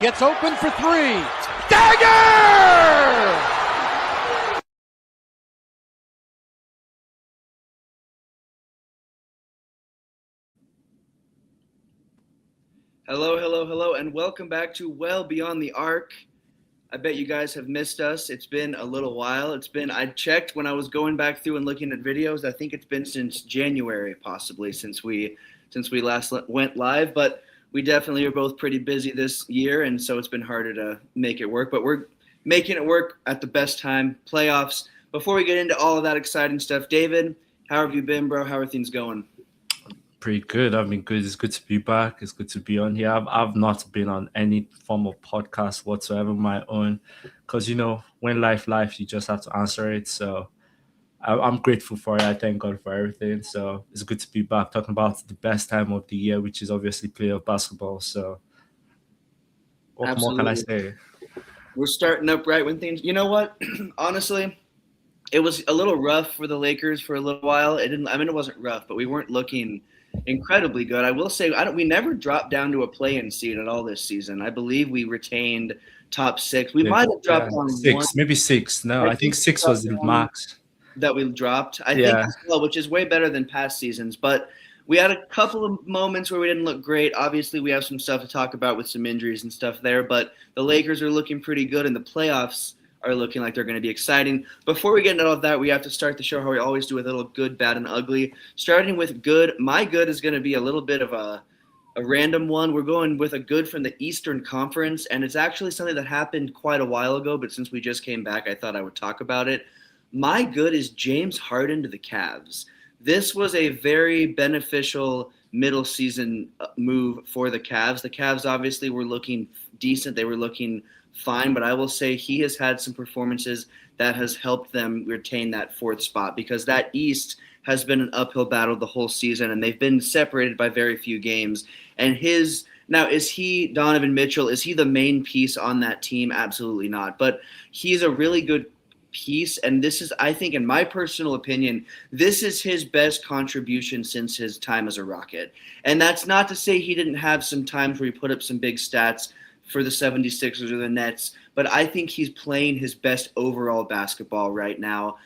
gets open for three. Dagger! Hello, and welcome back to Well Beyond the Arc. I bet you guys have missed us. It's been a little while. I checked when I was going back through and looking at videos. I think it's been since January, possibly, since we last went live. But we definitely are both pretty busy this year, and so it's been harder to make it work. But we're making it work at the best time, playoffs. Before we get into all of that exciting stuff, David, how have you been, bro? How are things going? Pretty good. I've been good. It's good to be back. It's good to be on here. I've not been on any form of podcast whatsoever, my own, because when life, you just have to answer it. So I'm grateful for it. I thank God for everything. So it's good to be back talking about the best time of the year, which is obviously playoff basketball. So what more can I say? We're starting up right when things. You know what? Honestly, it was a little rough for the Lakers for a little while. It wasn't rough, but we weren't looking incredibly good. I will say we never dropped down to a play-in seed at all this season. I believe we retained top 6. We might have dropped on 6, maybe 6. No, I think 6 was the max that we dropped. I think as well, which is way better than past seasons. But we had a couple of moments where we didn't look great. Obviously, we have some stuff to talk about with some injuries and stuff there. But the Lakers are looking pretty good, and the playoffs are looking like they're going to be exciting. Before we get into all of that, we have to start the show how we always do with a little good, bad, and ugly. Starting with good, my good is going to be a little bit of a random one. We're going with a good from the Eastern Conference, and it's actually something that happened quite a while ago, but since we just came back, I thought I would talk about it. My good is James Harden to the Cavs. This was a very beneficial middle season move for the Cavs. The Cavs obviously were looking decent. They were looking fine, but I will say he has had some performances that has helped them retain that 4th spot, because that East has been an uphill battle the whole season, and they've been separated by very few games. And is he Donovan Mitchell? Is he the main piece on that team? Absolutely not. But he's a really good piece, and this is, I think, in my personal opinion, this is his best contribution since his time as a Rocket. And that's not to say he didn't have some times where he put up some big stats for the 76ers or the Nets, but I think he's playing his best overall basketball right now,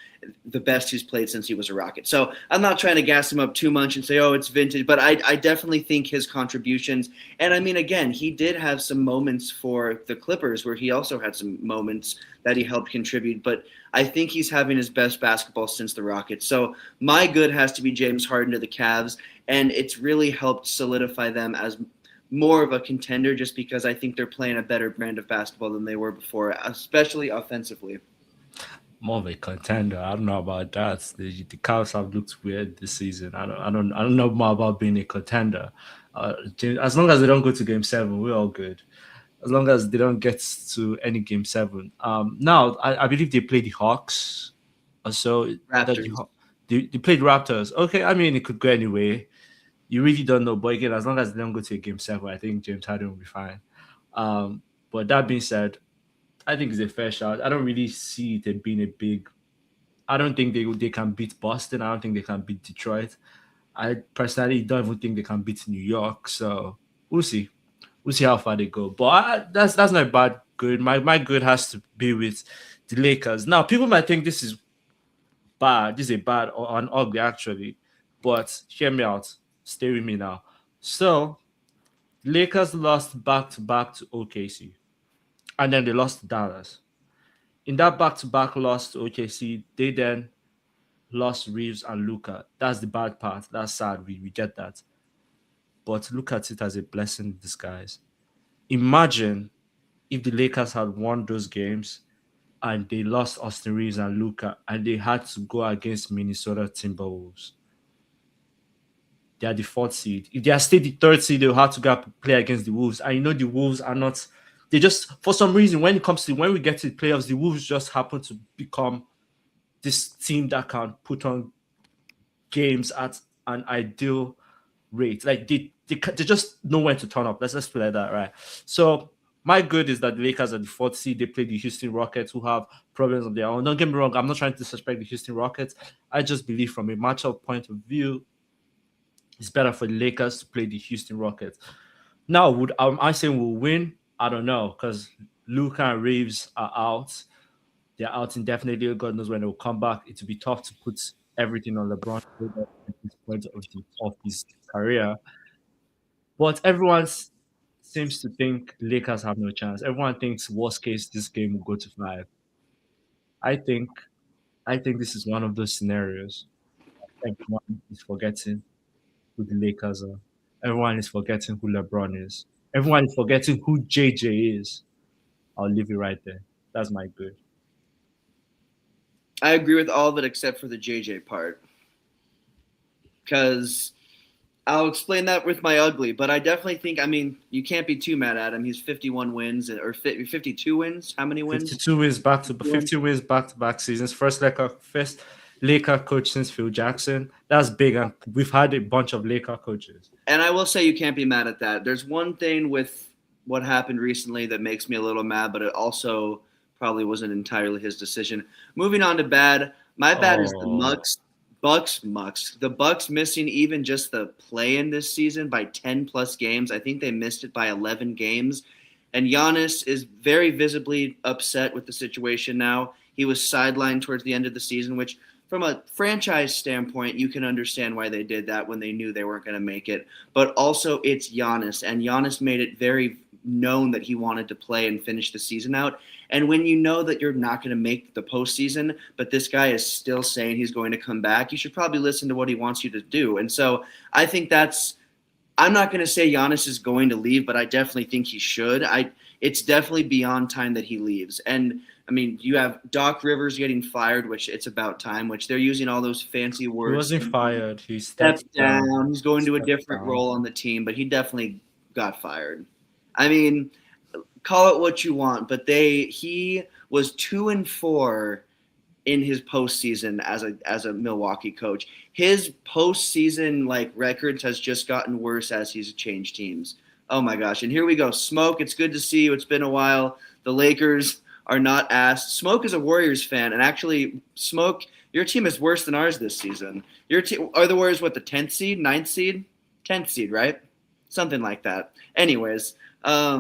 the best he's played since he was a Rocket. So I'm not trying to gas him up too much and say, oh, it's vintage, but I definitely think his contributions, and I mean, again, he did have some moments for the Clippers where he also had some moments that he helped contribute, but I think he's having his best basketball since the Rockets. So my good has to be James Harden to the Cavs, and it's really helped solidify them as more of a contender, just because I think they're playing a better brand of basketball than they were before, especially offensively. More of a contender. I don't know about that. The Cavs have looked weird this season. I don't know more about being a contender. As long as they don't go to Game 7, we're all good. As long as they don't get to any Game 7. Now I believe they play the Hawks. So Raptors. They played Raptors. Okay, I mean, it could go anyway. You really don't know, but again, as long as they don't go to a Game 7, I think James Harden will be fine. But that being said, I think it's a fair shot. I don't really see it being a big. I don't think they can beat Boston. I don't think they can beat Detroit. I personally don't even think they can beat New York. So we'll see. We'll see how far they go. But that's not a bad good. My good has to be with the Lakers. Now, people might think this is bad. This is a bad or an ugly, actually. But hear me out. Stay with me now. So, Lakers lost back-to-back to OKC. And then they lost to Dallas. In that back-to-back loss to OKC, they then lost Reeves and Luka. That's the bad part. That's sad. We get that. But look at it as a blessing in disguise. Imagine if the Lakers had won those games and they lost Austin Reeves and Luka and they had to go against Minnesota Timberwolves. They are the 4th seed. If they are still the 3rd seed, they'll have to go play against the Wolves. And the Wolves are not. They just, for some reason, when we get to the playoffs, the Wolves just happen to become this team that can put on games at an ideal rate. Like they just know when to turn up. Let's play like that, right? So my good is that the Lakers are the 4th seed. They play the Houston Rockets, who have problems of their own. Don't get me wrong. I'm not trying to disrespect the Houston Rockets. I just believe from a matchup point of view, it's better for the Lakers to play the Houston Rockets. Now, am I saying we'll win? I don't know because Luca and Reeves are out. They're out indefinitely. God knows when they'll come back. It will be tough to put everything on LeBron at this point of his career. But seems to think Lakers have no chance. Everyone thinks worst case this game will go to five. I think I think this is one of those scenarios. Everyone is forgetting who the Lakers are. Everyone is forgetting who LeBron is. Everyone is forgetting who JJ is. I'll leave it right there. That's my good. I agree with all of it except for the JJ part. Because I'll explain that with my ugly, but I definitely think, I mean, you can't be too mad at him. He's 51 wins or 52 wins. How many wins? 52 wins back to 50 wins back to back seasons. First Laker coach since Phil Jackson. That's big, and we've had a bunch of Laker coaches. And I will say you can't be mad at that. There's one thing with what happened recently that makes me a little mad, but it also probably wasn't entirely his decision. Moving on to bad. My bad is the Mucks. The Bucks missing even just the play in this season by 10 plus games. I think they missed it by 11 games. And Giannis is very visibly upset with the situation now. He was sidelined towards the end of the season, which from a franchise standpoint, you can understand why they did that when they knew they weren't going to make it. But also, it's Giannis, and Giannis made it very known that he wanted to play and finish the season out. And when you know that you're not going to make the postseason, but this guy is still saying he's going to come back, you should probably listen to what he wants you to do. And so I think I'm not going to say Giannis is going to leave, but I definitely think he should. It's definitely beyond time that he leaves. And I mean, you have Doc Rivers getting fired, which it's about time, which they're using all those fancy words. He wasn't fired. He stepped down. He's going to a different role on the team, but he definitely got fired. I mean, call it what you want, but he was 2-4 in his postseason as a Milwaukee coach. His postseason records has just gotten worse as he's changed teams. Oh my gosh. And here we go. Smoke, it's good to see you. It's been a while. The Lakers are not asked. Smoke is a Warriors fan, and actually, Smoke, your team is worse than ours this season. Your team are the Warriors what, the 10th seed, 9th seed? 10th seed, right? Something like that. Anyways, I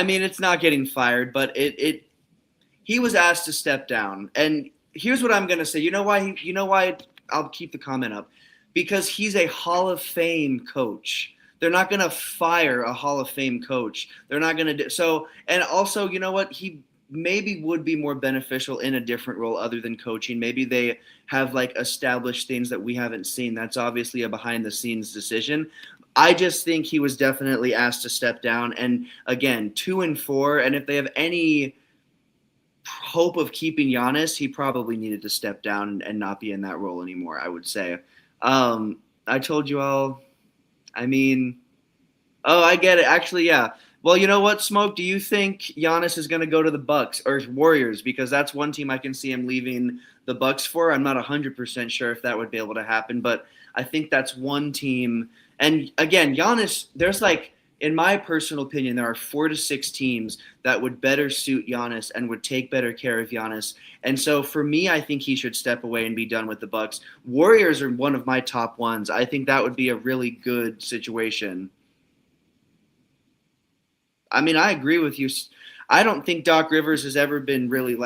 mean, it's not getting fired, but he was asked to step down. And here's what I'm going to say. You know why I'll keep the comment up? Because he's a Hall of Fame coach. They're not going to fire a Hall of Fame coach. They're not going to do so. And also, you know what? He maybe would be more beneficial in a different role other than coaching. Maybe they have established things that we haven't seen. That's obviously a behind the scenes decision. I just think he was definitely asked to step down. And again, 2-4. And if they have any hope of keeping Giannis, he probably needed to step down and not be in that role anymore, I would say. I told you all. I mean, I get it. Actually, yeah. Well, you know what, Smoke? Do you think Giannis is going to go to the Bucks or Warriors? Because that's one team I can see him leaving the Bucks for. I'm not 100% sure if that would be able to happen, but I think that's one team. And again, Giannis, there's in my personal opinion, there are 4 to 6 teams that would better suit Giannis and would take better care of Giannis. And so for me, I think he should step away and be done with the Bucks. Warriors are one of my top ones. I think that would be a really good situation. I mean, I agree with you. I don't think Doc Rivers has ever been really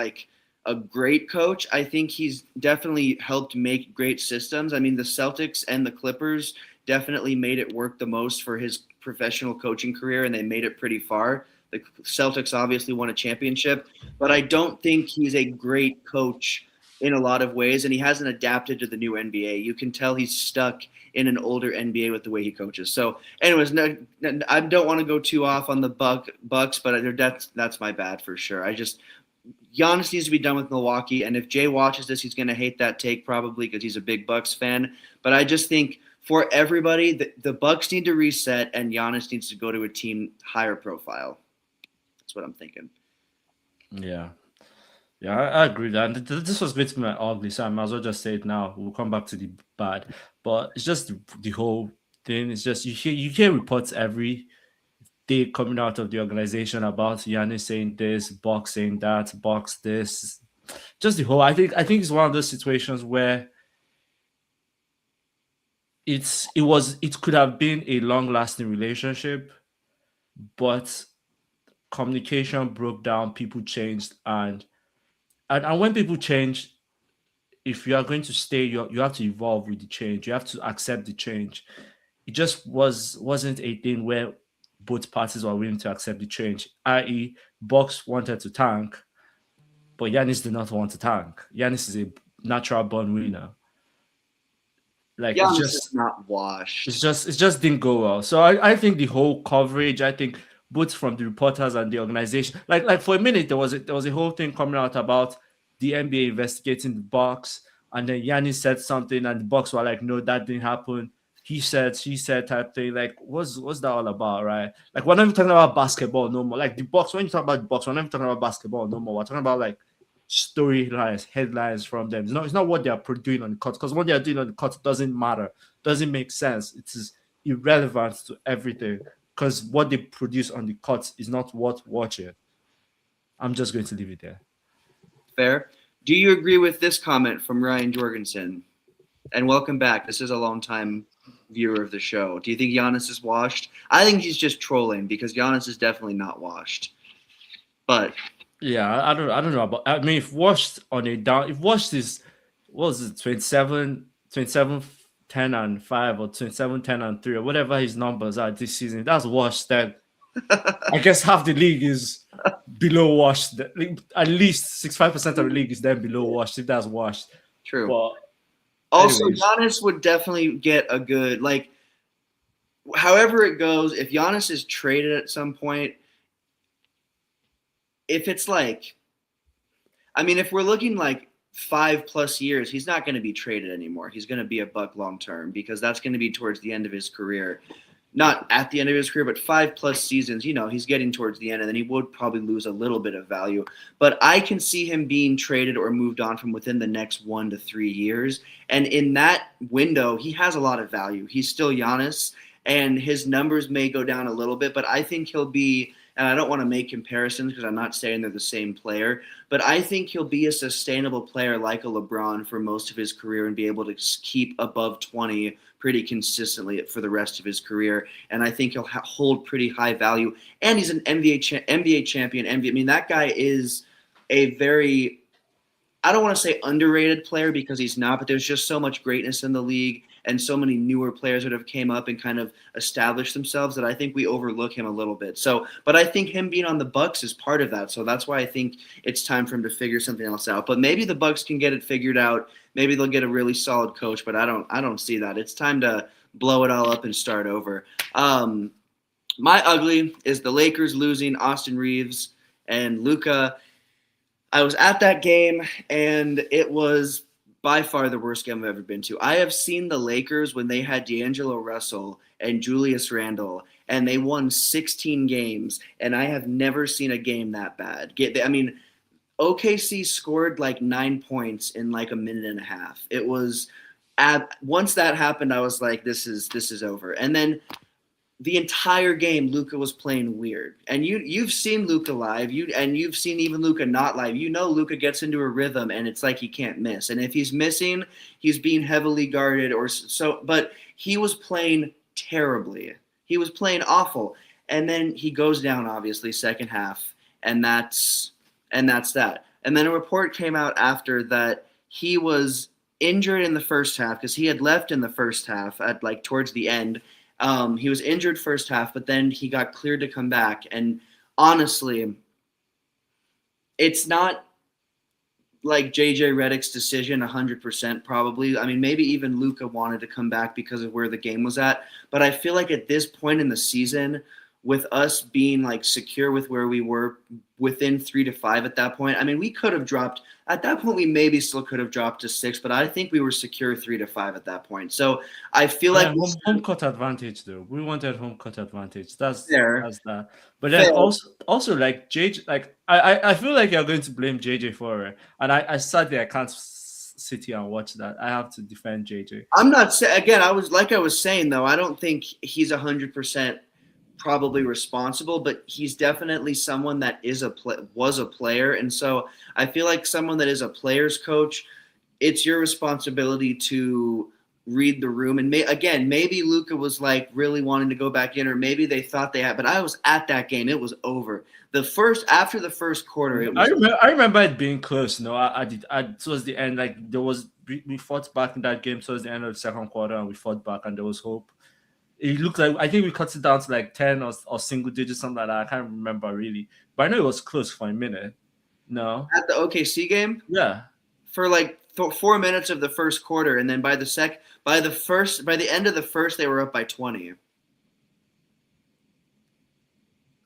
a great coach. I think he's definitely helped make great systems. I mean, the Celtics and the Clippers definitely made it work the most for his professional coaching career, and they made it pretty far. The Celtics obviously won a championship, but I don't think he's a great coach in a lot of ways, and he hasn't adapted to the new NBA. You can tell he's stuck in an older NBA with the way he coaches. So anyways, I don't want to go too off on the Bucks, but that's my bad for sure. Giannis needs to be done with Milwaukee, and if Jay watches this, he's going to hate that take probably because he's a big Bucks fan. But I just think for everybody, the Bucks need to reset, and Giannis needs to go to a team higher profile. That's what I'm thinking. Yeah. Yeah, I agree that this was going to be my ugly, so I might as well just say it now. We'll come back to the bad, but it's just the whole thing. It's just you hear reports every day coming out of the organization about Giannis saying this, Bucks saying that, Bucks this. Just the whole. I think it's one of those situations where it could have been a long lasting relationship, but communication broke down, people changed, and when people change, if you are going to stay, you have to evolve with the change. You have to accept the change. It just wasn't a thing where both parties were willing to accept the change. I.e., Bucks wanted to tank, but Giannis did not want to tank. Giannis is a natural born winner. Like Giannis is not washed. it just didn't go well. So I think the whole coverage, I think both from the reporters and the organization, like for a minute there was a whole thing coming out about the NBA investigating the Bucks, and then Yannis said something, and the Bucks were like, no, that didn't happen. He said, she said, type thing. Like, what's that all about, right? Like, we're not even talking about basketball no more. Like the Bucks, when you talk about the Bucks, we're not even talking about basketball no more. We're talking about like storylines, headlines from them. It's not what they are doing on the court, because what they are doing on the court doesn't matter, doesn't make sense. It is irrelevant to everything, because what they produce on the court is not worth watching. I'm just going to leave it there. Fair. Do you agree with this comment from Ryan Jorgensen? And welcome back. This is a long-time viewer of the show. Do you think Giannis is washed? I think he's just trolling, because Giannis is definitely not washed. But yeah, I don't know about. I mean, if washed on a down, if washed is what was it, 27, 10 and 5, or 27, 10 and 3, or whatever his numbers are this season, that's washed. Then I guess half the league is below washed. At least 65% of the league is then below washed, if that's washed. True. But also, Giannis would definitely get a good, like, however it goes, if Giannis is traded at some point, if it's like, I mean, if we're looking like 5+ years, he's not going to be traded anymore. He's going to be a Buck long term, because that's going to be towards the end of his career. Not at the end of his career, but 5+ seasons, he's getting towards the end, and then he would probably lose a little bit of value. But I can see him being traded or moved on from within the next 1 to 3 years. And in that window, he has a lot of value. He's still Giannis, and his numbers may go down a little bit, but I think he'll be, and I don't want to make comparisons because I'm not saying they're the same player, but I think he'll be a sustainable player like a LeBron for most of his career and be able to keep above 20 pretty consistently for the rest of his career. And I think he'll hold pretty high value. And he's an NBA champion. I mean, that guy is a very, I don't want to say underrated player, because he's not, but there's just so much greatness in the league and so many newer players that have came up and kind of established themselves that I think we overlook him a little bit. So, but I think him being on the Bucks is part of that. So that's why I think it's time for him to figure something else out. But maybe the Bucks can get it figured out. Maybe they'll get a really solid coach, but I don't see that. It's time to blow it all up and start over. My ugly is the Lakers losing Austin Reeves and Luka. I was at that game, and it was by far the worst game I've ever been to. I have seen the Lakers when they had D'Angelo Russell and Julius Randle, and they won 16 games, and I have never seen a game that bad. I mean, OKC scored like 9 points in like a minute and a half. It was once that happened, I was like, this is over. And then the entire game, Luka was playing weird. And you've seen Luka live, you've seen even Luka not live. Luka gets into a rhythm, and it's like he can't miss. And if he's missing, he's being heavily guarded or so. But he was playing terribly. He was playing awful. And then he goes down, obviously, second half, and that's that. And then a report came out after that he was injured in the first half, because he had left in the first half at like towards the end. He was injured first half, but then he got cleared to come back. And honestly, it's not like JJ Redick's decision 100% probably. I mean, maybe even Luka wanted to come back because of where the game was at. But I feel like at this point in the season, with us being like secure with where we were within 3 to 5 at that point, I mean, we could have dropped at that point. We maybe still could have dropped to 6, but I think we were secure 3 to 5 at that point. So I feel like home court advantage, though. We wanted home court advantage. That's fair. That's that. But then also like JJ, like I feel like you're going to blame JJ for it, and I sadly I can't sit here and watch that. I have to defend JJ. I'm not saying again. I was saying though. I don't think he's 100% probably responsible, but he's definitely someone that was a player. And so I feel like someone that is a player's coach, it's your responsibility to read the room. And maybe Luka was like really wanting to go back in, or maybe they thought they had. But I was at that game; it was over. After the first quarter, it was. I remember it being close. No, I did. Towards the end, like there was we fought back in that game towards the end of the second quarter, and we fought back, and there was hope. It looked like I think we cut it down to like 10 or single digits, something like that. I can't remember really, but I know it was close for a minute. No, At the OKC game, yeah. for like 4 minutes of the first quarter, and then by the end of the first, they were up by 20.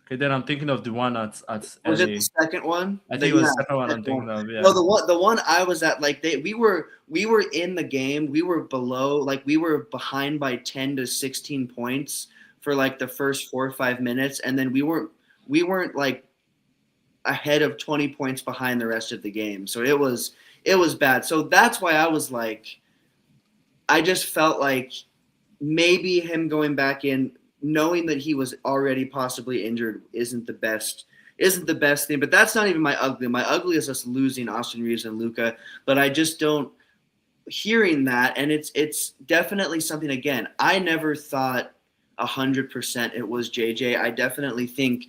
Okay, then I'm thinking of the one at Was it LA. the second one? I think it was the second one I'm thinking of. Yeah. No, the one I was at, like we were in the game. We were below, like we were behind by 10 to 16 points for like the first 4 or 5 minutes, and then we weren't like ahead of 20 points behind the rest of the game. So it was bad. So that's why I was like, I just felt like maybe him going back in, knowing that he was already possibly injured, isn't the best thing. But that's not even my ugly. My ugly is us losing Austin Reeves and Luka. But I just don't, hearing that, and it's definitely something. Again, I never thought 100% it was JJ. I definitely think,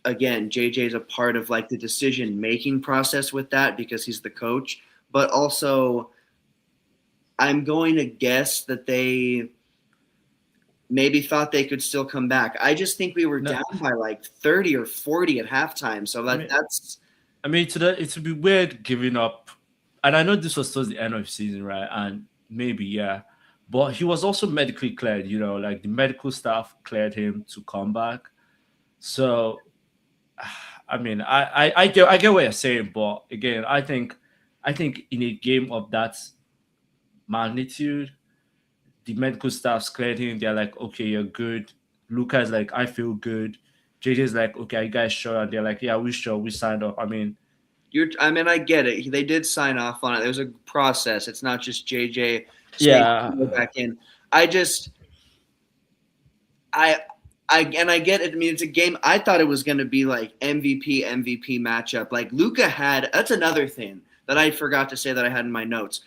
again, JJ is a part of like the decision making process with that because he's the coach. But also, I'm going to guess that they maybe thought they could still come back. I just think we were down by like 30 or 40 at halftime. So that's. I mean, it would be weird giving up. And I know this was towards the end of the season, right? And maybe, yeah. But he was also medically cleared, like the medical staff cleared him to come back. So, I mean, I get what you're saying, but again, I think in a game of that magnitude, the medical staff's cleared him. They're like, okay, you're good. Luca's like, I feel good. JJ's like, okay, are you guys sure? And they're like, yeah, we sure. We signed up. I mean, I get it. They did sign off on it. There's a process. It's not just JJ yeah, go back in. I get it. I mean, it's a game. I thought it was going to be like MVP matchup. Like Luka had. That's another thing that I forgot to say that I had in my notes.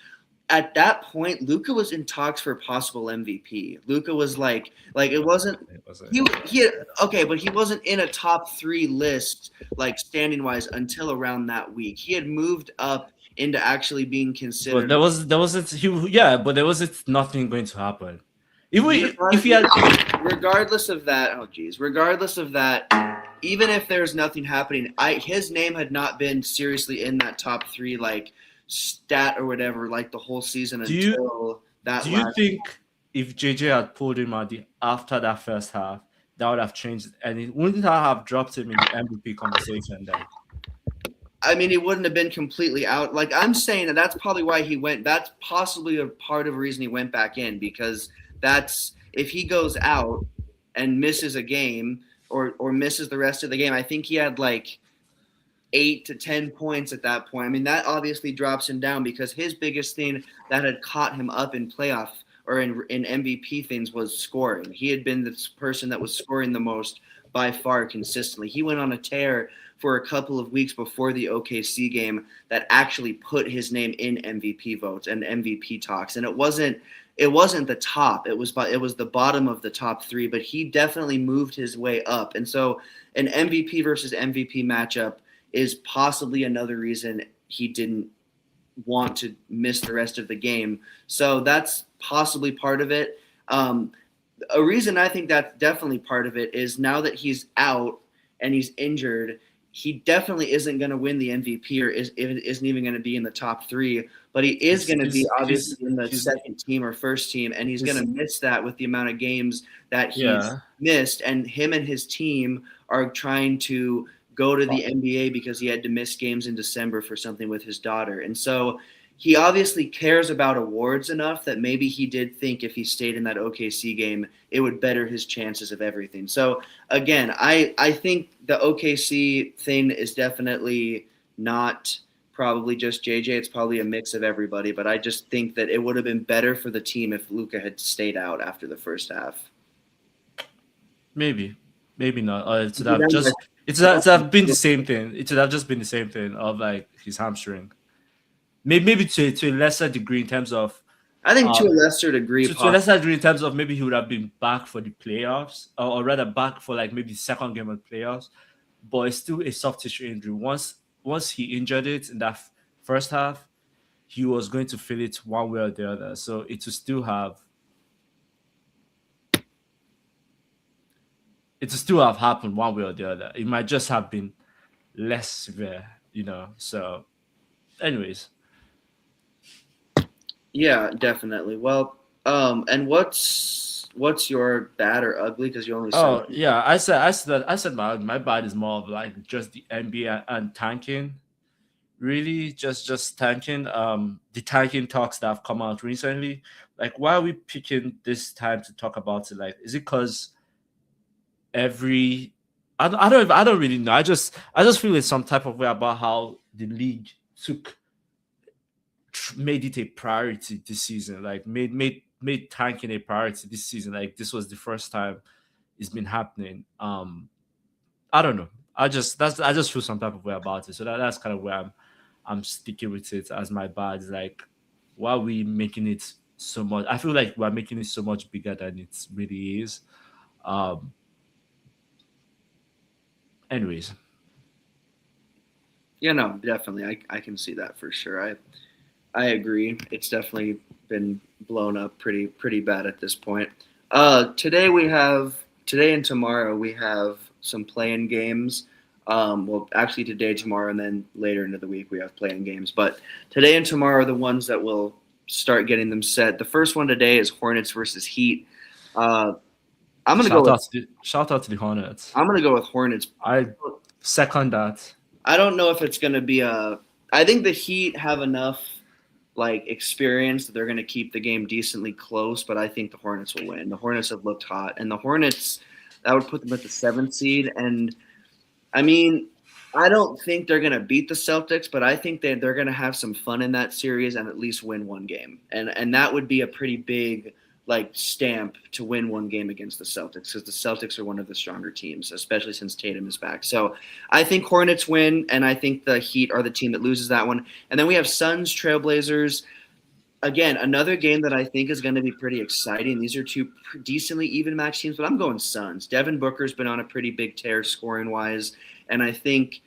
At that point, Luka was in talks for possible MVP. Luka was like it wasn't. He had, okay, but he wasn't in a top 3 list like standing wise until around that week. He had moved up into actually being considered. But there wasn't nothing going to happen. If he had, regardless of that, even if there's nothing happening, his name had not been seriously in that top 3 like stat or whatever like the whole season until that. Do you think if JJ had pulled him after that first half, that would have changed, and it wouldn't have dropped him in the MVP conversation then? I mean, he wouldn't have been completely out. Like I'm saying that's probably why he went. That's possibly a part of the reason he went back in, because that's if he goes out and misses a game or misses the rest of the game. I think he had like 8 to 10 points at that point. I mean, that obviously drops him down because his biggest thing that had caught him up in playoff or in MVP things was scoring. He had been the person that was scoring the most by far consistently. He went on a tear for a couple of weeks before the OKC game that actually put his name in MVP votes and MVP talks. And it wasn't the top. It was the bottom of the top 3, but he definitely moved his way up. And so an MVP versus MVP matchup is possibly another reason he didn't want to miss the rest of the game. So that's possibly part of it. A reason I think that's definitely part of it is now that he's out and he's injured, he definitely isn't going to win the MVP or isn't even going to be in the top 3, but he is going to be obviously in the second team or first team, and he's going to miss that with the amount of games that he's missed. And him and his team are trying to go to the NBA because he had to miss games in December for something with his daughter. And so he obviously cares about awards enough that maybe he did think if he stayed in that OKC game, it would better his chances of everything. So again, I think the OKC thing is definitely not probably just JJ. It's probably a mix of everybody, but I just think that it would have been better for the team if Luka had stayed out after the first half. Maybe not. It would have been the same thing. It would have just been the same thing of like his hamstring. Maybe to a lesser degree in terms of I think to a lesser degree, To a lesser possible. degree, in terms of maybe he would have been back for the playoffs, or rather back for like maybe the second game of the playoffs. But it's still a soft tissue injury. Once he injured it in that first half, he was going to feel it one way or the other. So it will still have happened one way or the other. It might just have been less severe, So, anyways, Yeah, definitely. Well, and what's your bad or ugly? Because you only said oh yeah, I said my bad is more of like just the NBA and tanking. Really, just tanking. The tanking talks that have come out recently. Like, why are we picking this time to talk about it? Like, is it because every I don't really know. I just feel it's some type of way about how the league took made it a priority this season. Like made tanking a priority this season. Like this was the first time it's been happening. I don't know. I just feel some type of way about it. So that's kind of where I'm sticking with it as my bad. Like, why are we making it so much? I feel like we're making it so much bigger than it really is. Um, anyways, yeah, no, definitely. I can see that for sure. I agree. It's definitely been blown up pretty bad at this point. Today and tomorrow we have some playing games. Well, actually today, tomorrow, and then later into the week we have playing games. But today and tomorrow are the ones that will start getting them set. The first one today is Hornets versus Heat. Uh, I'm gonna go with shout out to the Hornets. I'm gonna go with Hornets. I second that. I don't know if it's gonna be a. I think the Heat have enough like experience that they're going to keep the game decently close, but I think the Hornets will win. The Hornets have looked hot, and the Hornets that would put them at the 7th seed. And I mean, I don't think they're going to beat the Celtics, but I think they're going to have some fun in that series and at least win one game. And that would be a pretty big like stamp to win one game against the Celtics because the Celtics are one of the stronger teams, especially since Tatum is back. So I think Hornets win, and I think the Heat are the team that loses that one. And then we have Suns, Trailblazers. Again, another game that I think is going to be pretty exciting. These are two decently even match teams, but I'm going Suns. Devin Booker's been on a pretty big tear scoring wise, and I think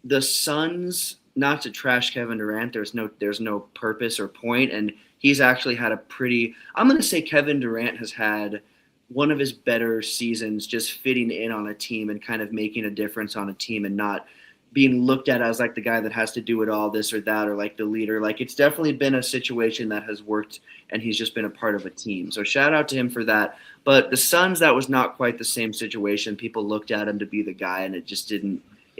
the Suns, not to trash Kevin Durant, there's no purpose or point, and he's actually had a pretty. I'm going to say Kevin Durant has had one of his better seasons, just fitting in on a team and kind of making a difference on a team, and not being looked at as like the guy that has to do it all, this or that, or like the leader. Like it's definitely been a situation that has worked, and he's just been a part of a team. So shout out to him for that. But the Suns, that was not quite the same situation. People looked at him to be the guy, and it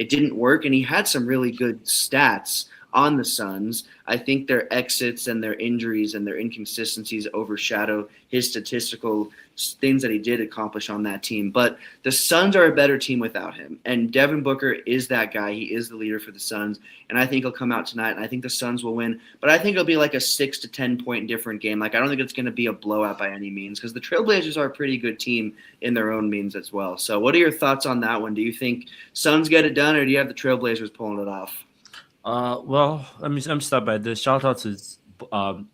didn't work, and he had some really good stats on the Suns. I think their exits and their injuries and their inconsistencies overshadow his statistical things that he did accomplish on that team. But the Suns are a better team without him, and Devin Booker is that guy. He is the leader for the Suns, and I think he'll come out tonight, and I think the Suns will win. But I think it'll be like a 6 to 10 point different game. Like I don't think it's going to be a blowout by any means because the Trailblazers are a pretty good team in their own means as well. So what are your thoughts on that one? Do you think Suns get it done, or do you have the Trailblazers pulling it off? Well, let me start by this. Shout out to um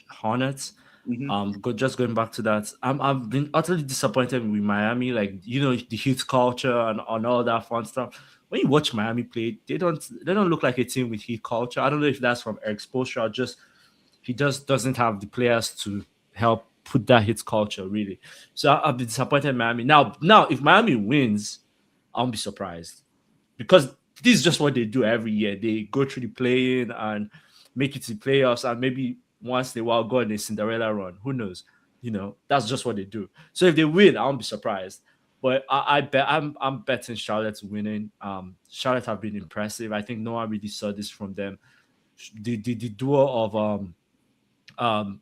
Hornets. Mm-hmm. Just going back to that, I've been utterly disappointed with Miami. Like the Heat culture and all that fun stuff. When you watch Miami play, they don't look like a team with Heat culture. I don't know if that's from exposure or just he just doesn't have the players to help put that Heat culture really. So I've been disappointed in Miami. Now if Miami wins, I won't be surprised because this is just what they do every year. They go through the play-in and make it to the playoffs, and maybe once in a while go on a Cinderella run. Who knows? That's just what they do. So if they win, I won't be surprised. But I bet I'm betting Charlotte's winning. Charlotte have been impressive. I think no one really saw this from them. The duo of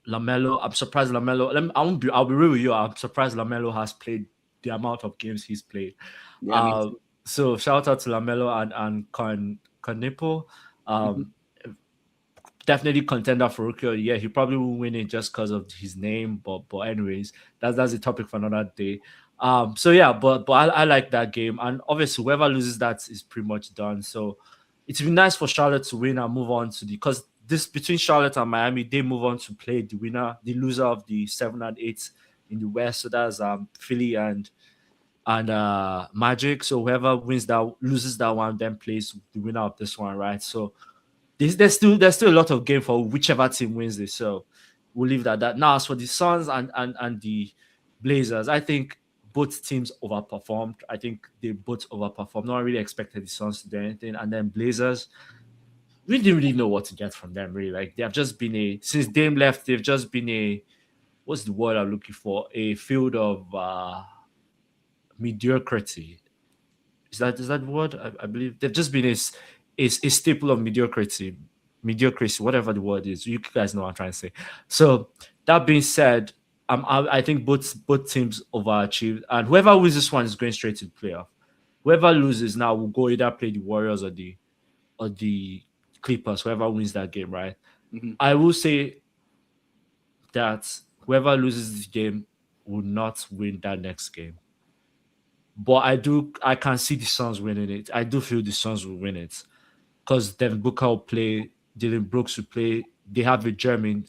Lamelo. I'm surprised Lamelo. I'll be real with you. I'm surprised Lamelo has played the amount of games he's played. Yeah, I mean, Uh, so shout out to Lamelo and Conipo. mm-hmm. Um, Definitely contender for rookie of the year. He probably will win it just because of his name. But anyways, that's a topic for another day. So yeah, but I like that game, and obviously whoever loses that is pretty much done. So it's been nice for Charlotte to win and move on to the because this between Charlotte and Miami, they move on to play the winner, the loser of the 7 and 8 in the West. So that's Philly and Magic. So whoever wins that loses that one, then plays the winner of this one, right? So there's still a lot of game for whichever team wins this. So we'll leave it at that. Now, as for the Suns and the Blazers, I think both teams overperformed. I think they both overperformed. No one really expected the Suns to do anything. And then Blazers, we didn't really know what to get from them, really. Like they have just been since Dame left, they've just been what's the word I'm looking for? A field of mediocrity. Is that the word? I believe they've just been a staple of mediocrity, whatever the word is. You guys know what I'm trying to say. So that being said, I think both teams overachieved, and whoever wins this one is going straight to the playoff. Whoever loses now will go either play the Warriors or the Clippers. Whoever wins that game, right? Hmm. I will say that whoever loses this game will not win that next game. But I can see the Suns winning it. I do feel the Suns will win it because Devin Booker will play, Dylan Brooks will play. They have a German,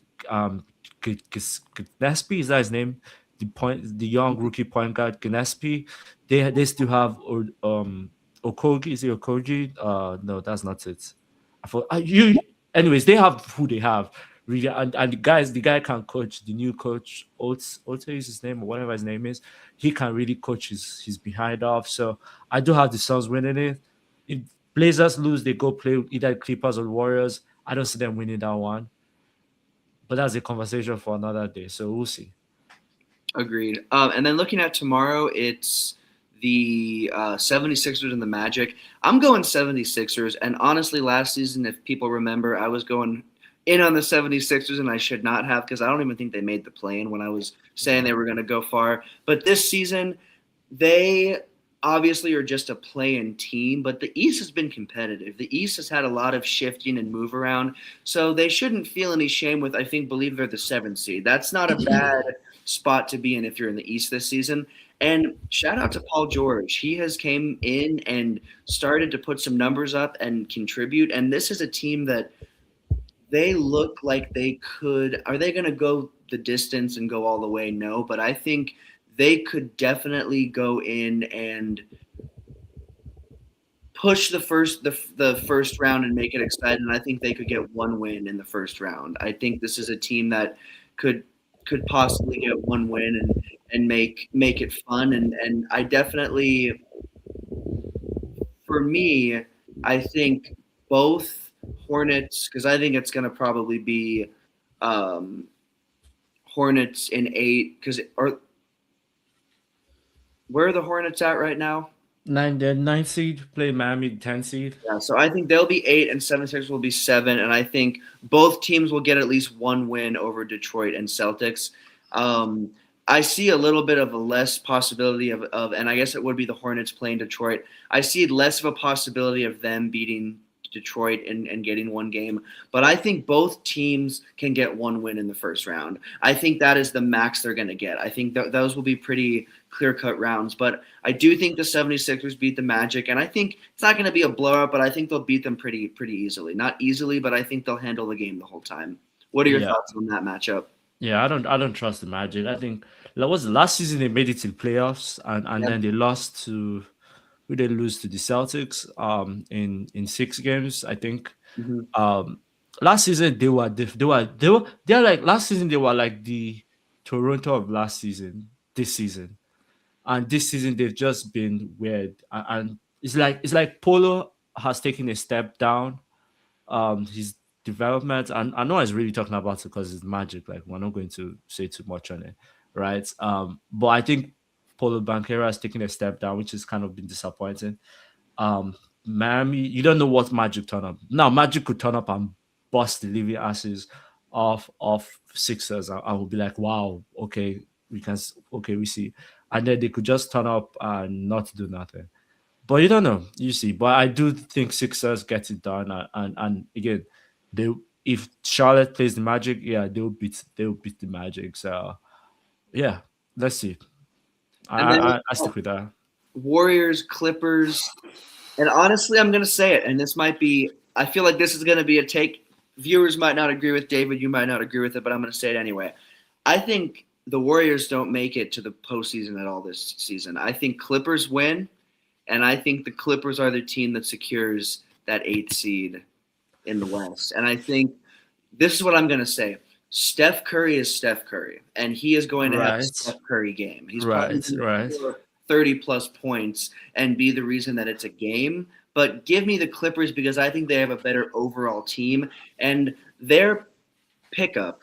Gillespie, is that his name? The young rookie point guard Gillespie. They still have Okogie. Is it Okogie? No, that's not it. I thought you. Anyways, they have who they have really, and the guy can coach. The new coach, Ote is his name or whatever his name is. He can really coach his behind off. So I do have the Suns winning it. If Blazers lose, they go play either Clippers or Warriors. I don't see them winning that one. But that's a conversation for another day. So we'll see. Agreed. And then looking at tomorrow, it's the 76ers and the Magic. I'm going 76ers. And honestly, last season, if people remember, I was going in on the 76ers, and I should not have because I don't even think they made the play-in when I was saying they were going to go far. But this season, they obviously are just a play-in team, but the East has been competitive. The East has had a lot of shifting and move around, so they shouldn't feel any shame with, I think, believe they're the 7th seed. That's not a bad spot to be in if you're in the East this season. And shout out to Paul George. He has came in and started to put some numbers up and contribute, and this is a team that they look like they could. Are they going to go the distance and go all the way? No, but I think they could definitely go in and push the first round and make it exciting. And I think they could get one win in the first round. I think this is a team that could possibly get one win and make it fun. And I definitely, for me, I think both Hornets, because I think it's going to probably be Hornets in 8, because where are the Hornets at right now? The 9th seed play Miami, the 10th seed. Yeah, so I think they'll be 8 and 76 will be 7, and I think both teams will get at least one win over Detroit and Celtics. I see a little bit of a less possibility of, and I guess it would be the Hornets playing Detroit. I see less of a possibility of them beating Detroit and getting one game. But I think both teams can get one win in the first round. I think that is the max they're going to get. I think those will be pretty clear-cut rounds. But I do think the 76ers beat the Magic, and I think it's not going to be a blowout, but I think they'll beat them pretty easily. Not easily, but I think they'll handle the game the whole time. What are your thoughts on that matchup? Yeah, I don't trust the Magic. I think that was the last season they made it to the playoffs, and then they lost to who they lose to the Celtics in 6 games, I think. Mm-hmm. Last season they're like last season they were like the Toronto of last season, this season. And this season they've just been weird. And it's like Polo has taken a step down. His development, and I know I was really talking about it because it's Magic, like we're not going to say too much on it, right? But I think Polo Banquera has taken a step down, which has kind of been disappointing. Miami, you don't know what Magic turn up. Now Magic could turn up and bust the living asses of Sixers. I would be like, wow, okay, we see, and then they could just turn up and not do nothing. But you don't know, you see. But I do think Sixers get it done, and again, they if Charlotte plays the Magic, yeah, they'll beat the Magic. So yeah, let's see. And then I stick with that. Warriors, Clippers, and honestly, I'm going to say it, and this might be – I feel like this is going to be a take viewers might not agree with David, you might not agree with it, but I'm going to say it anyway. I think the Warriors don't make it to the postseason at all this season. I think Clippers win, and I think the Clippers are the team that secures that 8th seed in the West. And I think this is what I'm going to say. Steph Curry is Steph Curry, and he is going to have a Right, Steph Curry game. He's probably right, going to right. score 30-plus points and be the reason that it's a game. But give me the Clippers because I think they have a better overall team. And their pickup,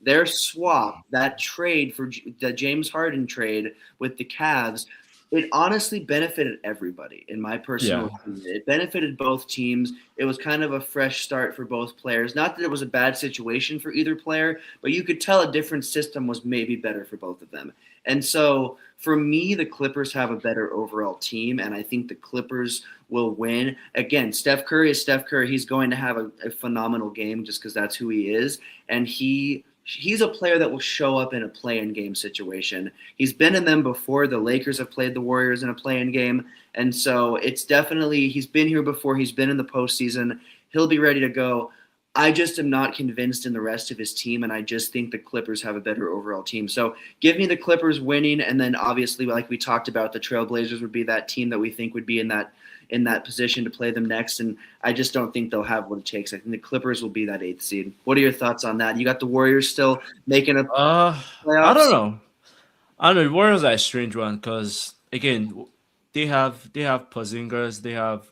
their swap, that trade for the James Harden trade with the Cavs, it honestly benefited everybody, in my personal Yeah, opinion. It benefited both teams. It was kind of a fresh start for both players. Not that it was a bad situation for either player, but you could tell a different system was maybe better for both of them. And so for me, the Clippers have a better overall team, and I think the Clippers will win. Again, Steph Curry is Steph Curry. He's going to have a phenomenal game just because that's who he is. And he's a player that will show up in a play-in game situation. He's been in them before. The Lakers have played the Warriors in a play-in game, and so it's definitely he's been here before. He's been in the postseason. He'll be ready to go. I just am not convinced in the rest of his team, and I just think the Clippers have a better overall team. So give me the Clippers winning, and then obviously, like we talked about, the Trailblazers would be that team that we think would be in that position to play them next. And I just don't think they'll have what it takes. I think the Clippers will be that 8th seed. What are your thoughts on that? You got the Warriors still making a I don't playoffs? know. I don't know. The Warriors are a strange one because again, they have Porzingis, they have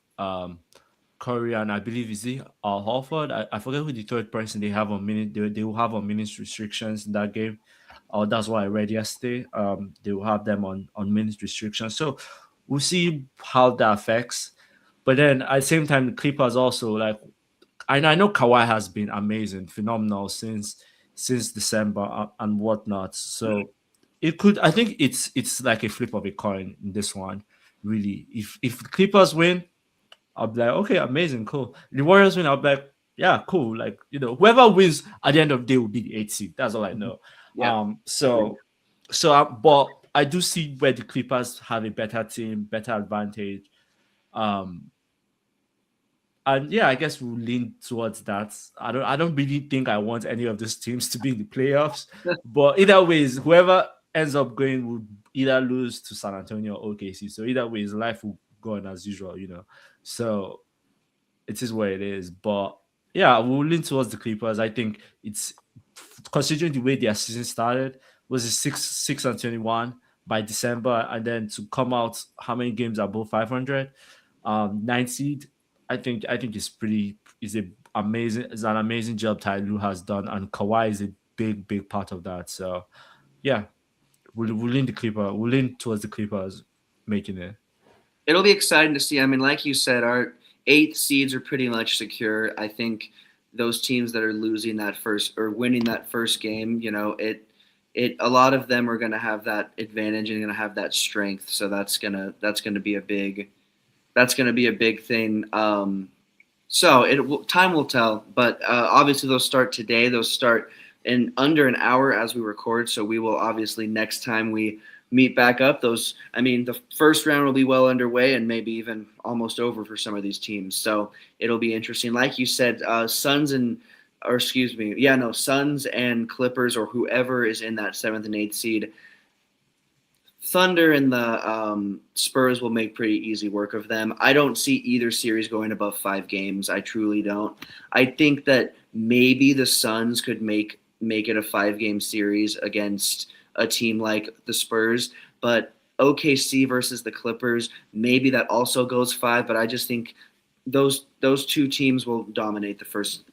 Curry, and I believe is it Al Horford. I forget who the third person they have on minute. They will have on minutes restrictions in that game. That's what I read yesterday. They will have them on minutes restrictions. So we'll see how that affects. But then at the same time, the Clippers also like I know Kawhi has been amazing, phenomenal since December and whatnot. So it could. I think it's like a flip of a coin in this one. Really, if the Clippers win, I'll be like, okay, amazing, cool. The Warriors win, I'll be like, yeah, cool. Like whoever wins at the end of the day will be the 8th seed. That's all I know. Yeah, agreed. So but I do see where the Clippers have a better team, better advantage. Um, and yeah, I guess we'll lean towards that. I don't really think I want any of these teams to be in the playoffs. But either ways, whoever ends up going will either lose to San Antonio or OKC. So either ways, life will go on as usual. So it is what it is. But yeah, we'll lean towards the Clippers. I think it's considering the way their season started, was it 6-21 by December, and then to come out how many games above 500, 9 seed. I think it's an amazing job Ty Lue has done, and Kawhi is a big part of that. So yeah, we'll lean towards the Clippers making it. It'll be exciting to see. I mean, like you said, our 8th seeds are pretty much secure. I think those teams that are losing that first or winning that first game, it a lot of them are going to have that advantage and going to have that strength. So that's gonna be a big thing. So time will tell, but obviously those start today. Those start in under an hour as we record. So we will obviously next time we meet back up. The first round will be well underway and maybe even almost over for some of these teams. So it'll be interesting. Like you said, Suns and Clippers or whoever is in that 7th and 8th seed. Thunder and the Spurs will make pretty easy work of them. I don't see either series going above 5 games. I truly don't. I think that maybe the Suns could make it a 5-game series against a team like the Spurs, but OKC versus the Clippers, maybe that also goes 5. But I just think those two teams will dominate the first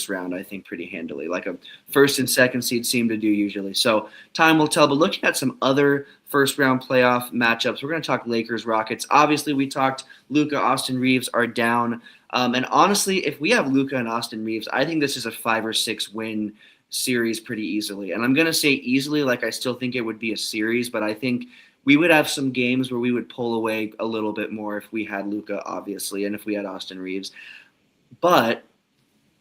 round, I think, pretty handily, like a first and second seed seem to do usually. So time will tell. But looking at some other first round playoff matchups, we're going to talk Lakers Rockets. Obviously, we talked Luka, Austin Reeves are down, and honestly, if we have Luka and Austin Reeves, I think this is a 5 or 6 win series pretty easily. And I'm going to say easily, like I still think it would be a series, but I think we would have some games where we would pull away a little bit more if we had Luka, obviously, and if we had Austin Reeves. But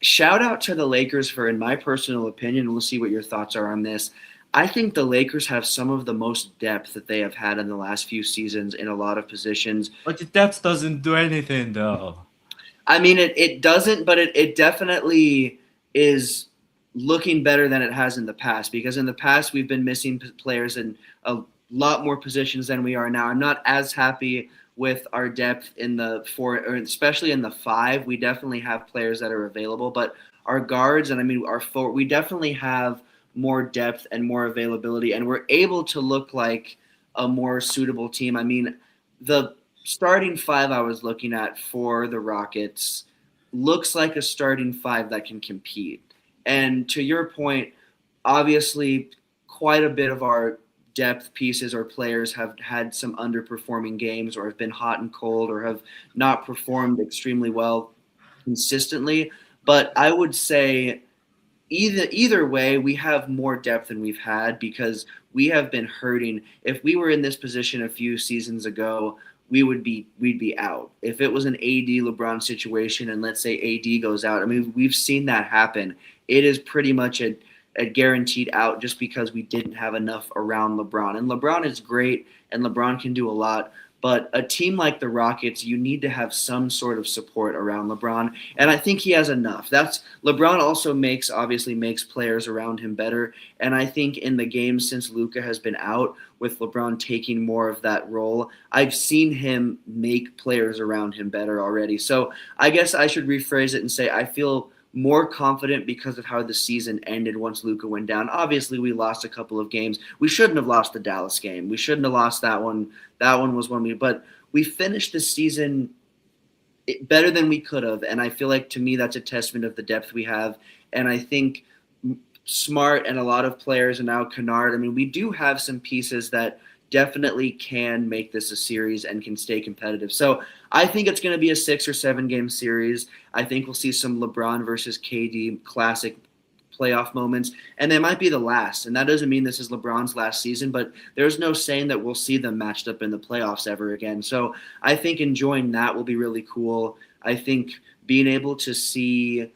shout out to the Lakers for, in my personal opinion, we'll see what your thoughts are on this. I think the Lakers have some of the most depth that they have had in the last few seasons in a lot of positions. But the depth doesn't do anything though. I mean, it doesn't, but it definitely is looking better than it has in the past, because in the past we've been missing players in a lot more positions than we are now. I'm not as happy with our depth in the four, or especially in the five. We definitely have players that are available, but our guards, and I mean our forward, we definitely have more depth and more availability, and we're able to look like a more suitable team. I mean, the starting five I was looking at for the Rockets looks like a starting five that can compete. And to your point, obviously, quite a bit of our depth pieces or players have had some underperforming games, or have been hot and cold, or have not performed extremely well consistently. But I would say either way, we have more depth than we've had, because we have been hurting. If we were in this position a few seasons ago, we'd be out. If it was an AD LeBron situation, and let's say AD goes out, I mean, we've seen that happen. It is pretty much a guaranteed out, just because we didn't have enough around LeBron. And LeBron is great, and LeBron can do a lot. But a team like the Rockets, you need to have some sort of support around LeBron, and I think he has enough. That's LeBron also obviously makes players around him better, and I think in the games since Luka has been out, with LeBron taking more of that role, I've seen him make players around him better already. So I guess I should rephrase it and say I feel more confident because of how the season ended once Luka went down. Obviously, we lost a couple of games. We shouldn't have lost the Dallas game. We shouldn't have lost that one. That one was one but we finished the season better than we could have, and I feel like, to me, that's a testament of the depth we have. And I think Smart and a lot of players, and now Kennard, I mean, we do have some pieces that definitely can make this a series and can stay competitive. So I think it's going to be a 6 or 7 game series. I think we'll see some LeBron versus KD classic playoff moments, and they might be the last. And that doesn't mean this is LeBron's last season, but there's no saying that we'll see them matched up in the playoffs ever again. So I think enjoying that will be really cool. I think being able to see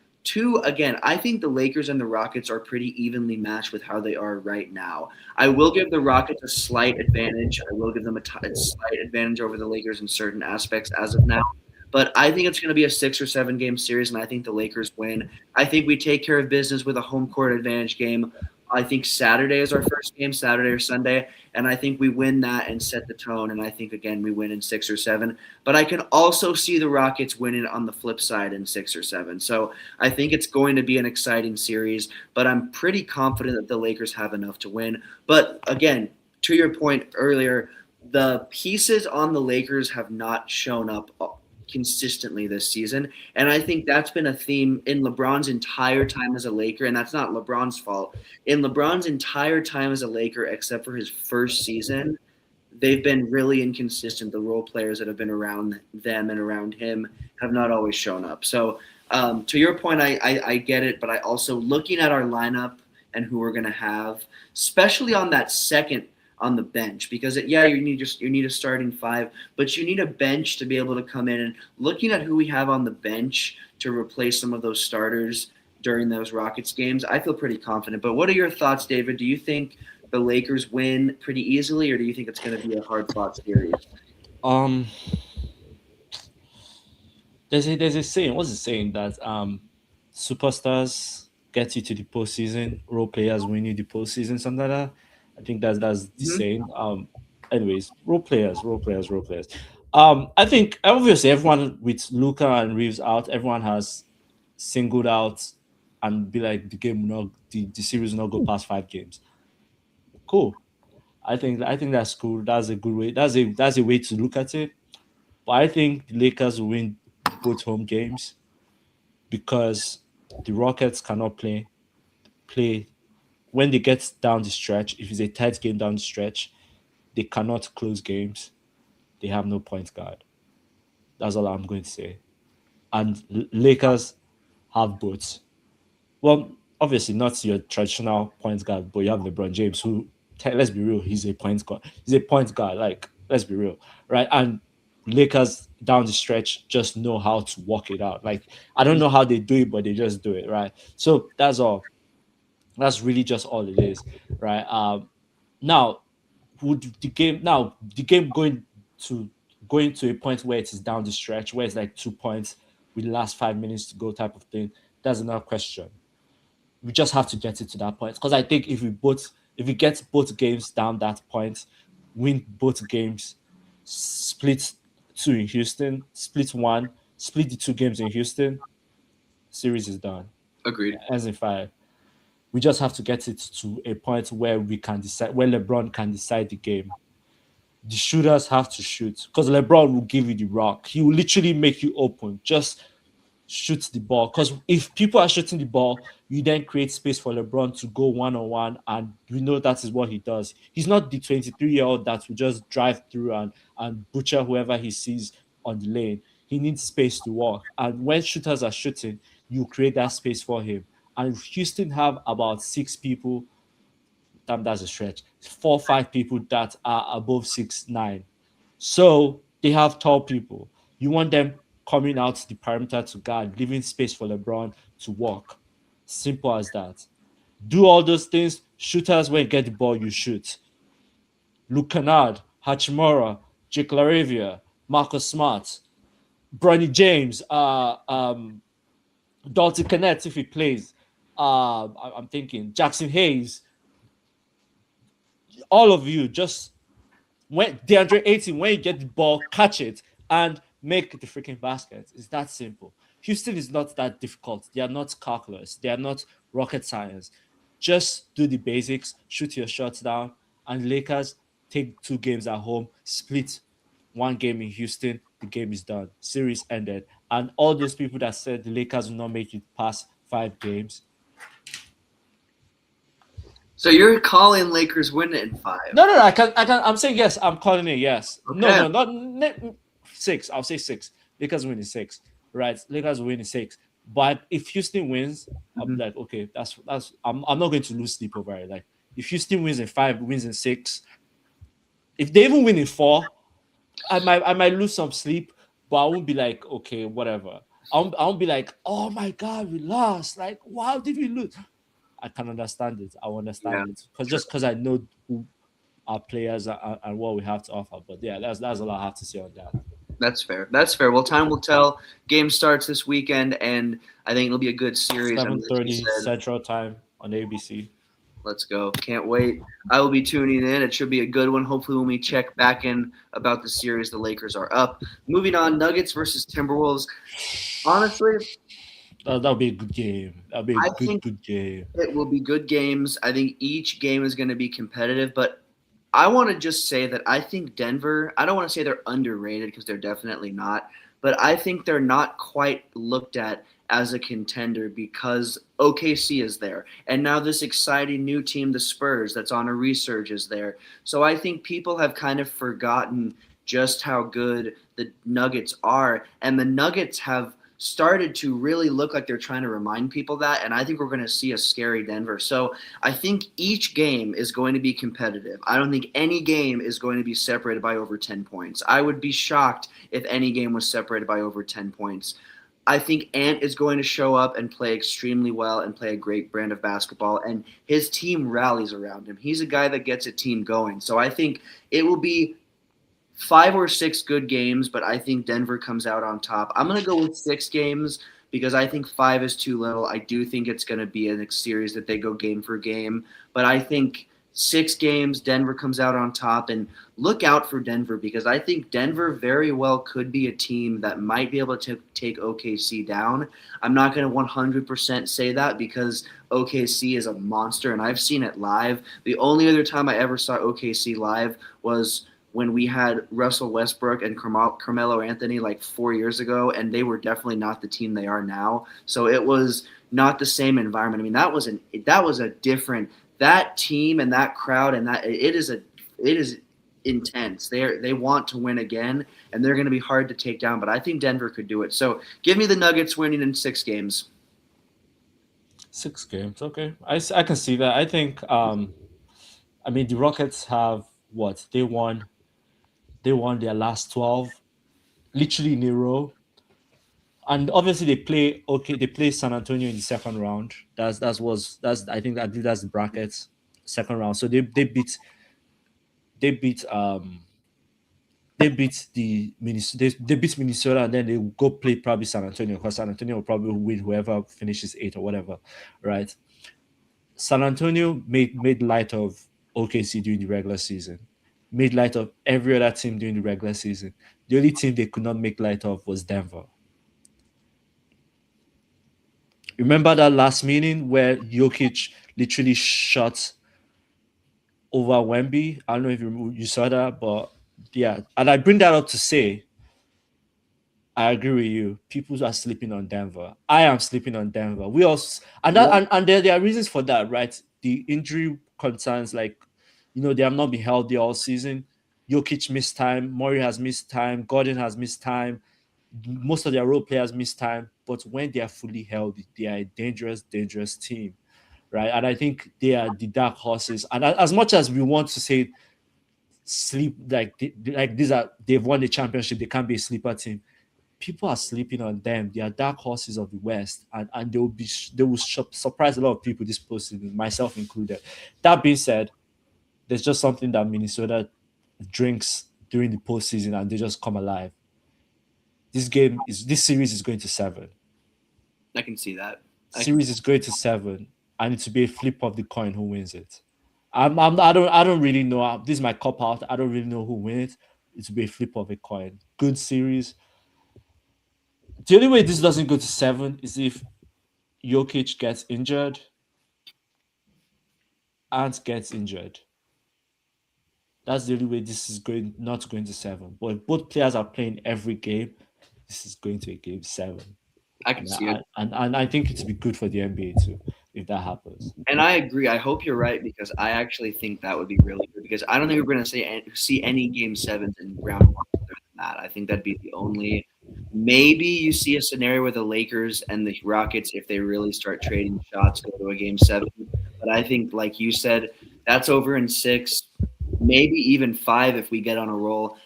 again, I think the Lakers and the Rockets are pretty evenly matched with how they are right now. I will give the Rockets a slight advantage. I will give them a slight advantage over the Lakers in certain aspects as of now. But I think it's going to be a 6 or 7 game series, and I think the Lakers win. I think we take care of business with a home court advantage game. I think Saturday is our first game, Saturday or Sunday, and I think we win that and set the tone. And I think, again, we win in 6 or 7. But I can also see the Rockets winning on the flip side in 6 or 7. So I think it's going to be an exciting series, but I'm pretty confident that the Lakers have enough to win. But again, to your point earlier, the pieces on the Lakers have not shown up consistently this season. And I think that's been a theme in LeBron's entire time as a Laker, and that's not LeBron's fault. In LeBron's entire time as a Laker, except for his first season, they've been really inconsistent. The role players that have been around them and around him have not always shown up. So to your point, I get it, but I also, looking at our lineup and who we're going to have, especially on that second on the bench, because you need a starting five, but you need a bench to be able to come in. And looking at who we have on the bench to replace some of those starters during those Rockets games, I feel pretty confident. But what are your thoughts, David? Do you think the Lakers win pretty easily, or do you think it's going to be a hard fought series? Um, there's a saying. What's the saying that superstars get you to the postseason, role players win you the postseason, something like that. I think that's the Mm-hmm. saying. Anyways, role players. I think obviously everyone with Luca and Reeves out, everyone has singled out and be like the series will not go past 5 games. Cool. I think that's cool. That's a good way. That's a way to look at it. But I think the Lakers will win both home games because the Rockets cannot play when they get down the stretch. If it's a tight game down the stretch, they cannot close games. They have no point guard. That's all I'm going to say. And Lakers have both. Well, obviously not your traditional point guard, but you have LeBron James, who, let's be real, he's a point guard. He's a point guard. Like, let's be real, right? And Lakers down the stretch just know how to work it out. Like, I don't know how they do it, but they just do it, right? So that's all. That's really just all it is, right? Now, would the game to going to a point where it is down the stretch, where it's like 2 points, with the last 5 minutes to go type of thing. That's another question. We just have to get it to that point because I think if we get both games down that point, win both games, split two in Houston, split one, split the two games in Houston, series is done. Agreed. As in five. We just have to get it to a point where we can decide, where LeBron can decide the game. The shooters have to shoot because LeBron will give you the rock. He will literally make you open. Just shoot the ball. Because if people are shooting the ball, you then create space for LeBron to go one on one, and we know that is what he does. He's not the 23-year-old that will just drive through and butcher whoever he sees on the lane. He needs space to walk. And when shooters are shooting, you create that space for him. And Houston have about six people, damn, that's a stretch, 4 or 5 people that are above 6'9". So they have tall people. You want them coming out the perimeter to guard, leaving space for LeBron to walk. Simple as that. Do all those things. Shooters, when you get the ball, you shoot. Luke Kennard, Hachimura, Jake Laravia, Marcus Smart, Bronny James, Dalton Connect if he plays. I'm thinking Jackson Hayes. All of you, just when DeAndre 18, when you get the ball, catch it and make the freaking basket. It's that simple. Houston is not that difficult. They are not calculus. They are not rocket science. Just do the basics, shoot your shots down, and Lakers take 2 games at home, split 1 game in Houston. The game is done. Series ended. And all those people that said the Lakers will not make it past 5 games. So you're calling Lakers win it in 5. No. I'm saying yes. I'm calling it yes. Okay. No, not 6. I'll say 6. Lakers win in 6. Right? Lakers win in 6. But if Houston wins, I'll be like, okay, that's. I'm not going to lose sleep over it. Like if Houston wins in 5, wins in 6, if they even win in 4, I might lose some sleep, but I won't be like, okay, whatever. I won't be like, oh my god, we lost. Like, wow, did we lose? I can understand it. I understand it because just because I know who our players and what we have to offer. But yeah, that's all I have to say on that. That's fair. That's fair. Well, time will tell. Game starts this weekend, and I think it'll be a good series. 7:30 Central Time on ABC. Let's go. Can't wait. I will be tuning in. It should be a good one. Hopefully, when we check back in about the series, the Lakers are up. Moving on, Nuggets versus Timberwolves. Honestly, that'll be a good game. That'll be a good game. It will be good games. I think each game is going to be competitive, but I want to just say that I think Denver, I don't want to say they're underrated because they're definitely not, but I think they're not quite looked at as a contender because OKC is there. And now this exciting new team, the Spurs, that's on a resurge is there. So I think people have kind of forgotten just how good the Nuggets are. And the Nuggets have started to really look like they're trying to remind people that, and I think we're going to see a scary Denver. So I think each game is going to be competitive. I don't think any game is going to be separated by over 10 points. I would be shocked if any game was separated by over 10 points. I think Ant is going to show up and play extremely well and play a great brand of basketball, and his team rallies around him. He's a guy that gets a team going. So I think it will be 5 or 6 good games, but I think Denver comes out on top. I'm going to go with 6 games because I think 5 is too little. I do think it's going to be a series that they go game for game, but I think 6 games, Denver comes out on top, and look out for Denver because I think Denver very well could be a team that might be able to take OKC down. I'm not going to 100% say that because OKC is a monster, and I've seen it live. The only other time I ever saw OKC live was when we had Russell Westbrook and Carmelo Anthony like 4 years ago, and they were definitely not the team they are now. So it was not the same environment. I mean, that was a different, that team and that crowd and that it is intense. They want to win again, and they're going to be hard to take down. But I think Denver could do it. So give me the Nuggets winning in 6 games. 6 games, okay. I can see that. I think. I mean, the Rockets have what they won. They won their last 12, literally in a row. And obviously they play okay. They play San Antonio in the second round. That's I believe that's the brackets second round. So they beat they beat they beat Minnesota, and then they go play probably San Antonio, because San Antonio will probably win whoever finishes eighth or whatever, right? San Antonio made light of OKC during the regular season, made light of every other team during the regular season. The only team they could not make light of was Denver. Remember that last meeting where Jokic literally shot over Wemby? I don't know if you saw that, but yeah. And I bring that up to say, I agree with you. People are sleeping on Denver. I am sleeping on Denver. We also, and that, Yeah, and there are reasons for that, right? The injury concerns, like, they have not been healthy all season. Jokic missed time. Murray has missed time. Gordon has missed time. Most of their role players miss time. But when they are fully healthy, they are a dangerous, dangerous team, right? And I think they are the dark horses. And as much as we want to say sleep, like like they've won the championship, they can't be a sleeper team. People are sleeping on them. They are dark horses of the West, and they will surprise a lot of people this postseason, myself included. That being said, there's just something that Minnesota drinks during the postseason, and they just come alive. This series is going to 7. I can see that. Series is going to 7, and it will be a flip of the coin who wins it. I don't really know. This is my cop out. I don't really know who wins it. It will be a flip of a coin. Good series. The only way this doesn't go to 7 is if Jokic gets injured, Ant gets injured. That's the only way this is not going to 7. But if both players are playing every game, this is going to a game 7. I can And see it. I think it would be good for the NBA too if that happens. And I agree. I hope you're right because I actually think that would be really good because I don't think we're going to see any game sevens in round one other than that. I think that'd be the only. Maybe you see a scenario where the Lakers and the Rockets, if they really start trading shots, go to a game 7. But I think, like you said, that's over in 6, maybe even 5 if we get on a roll.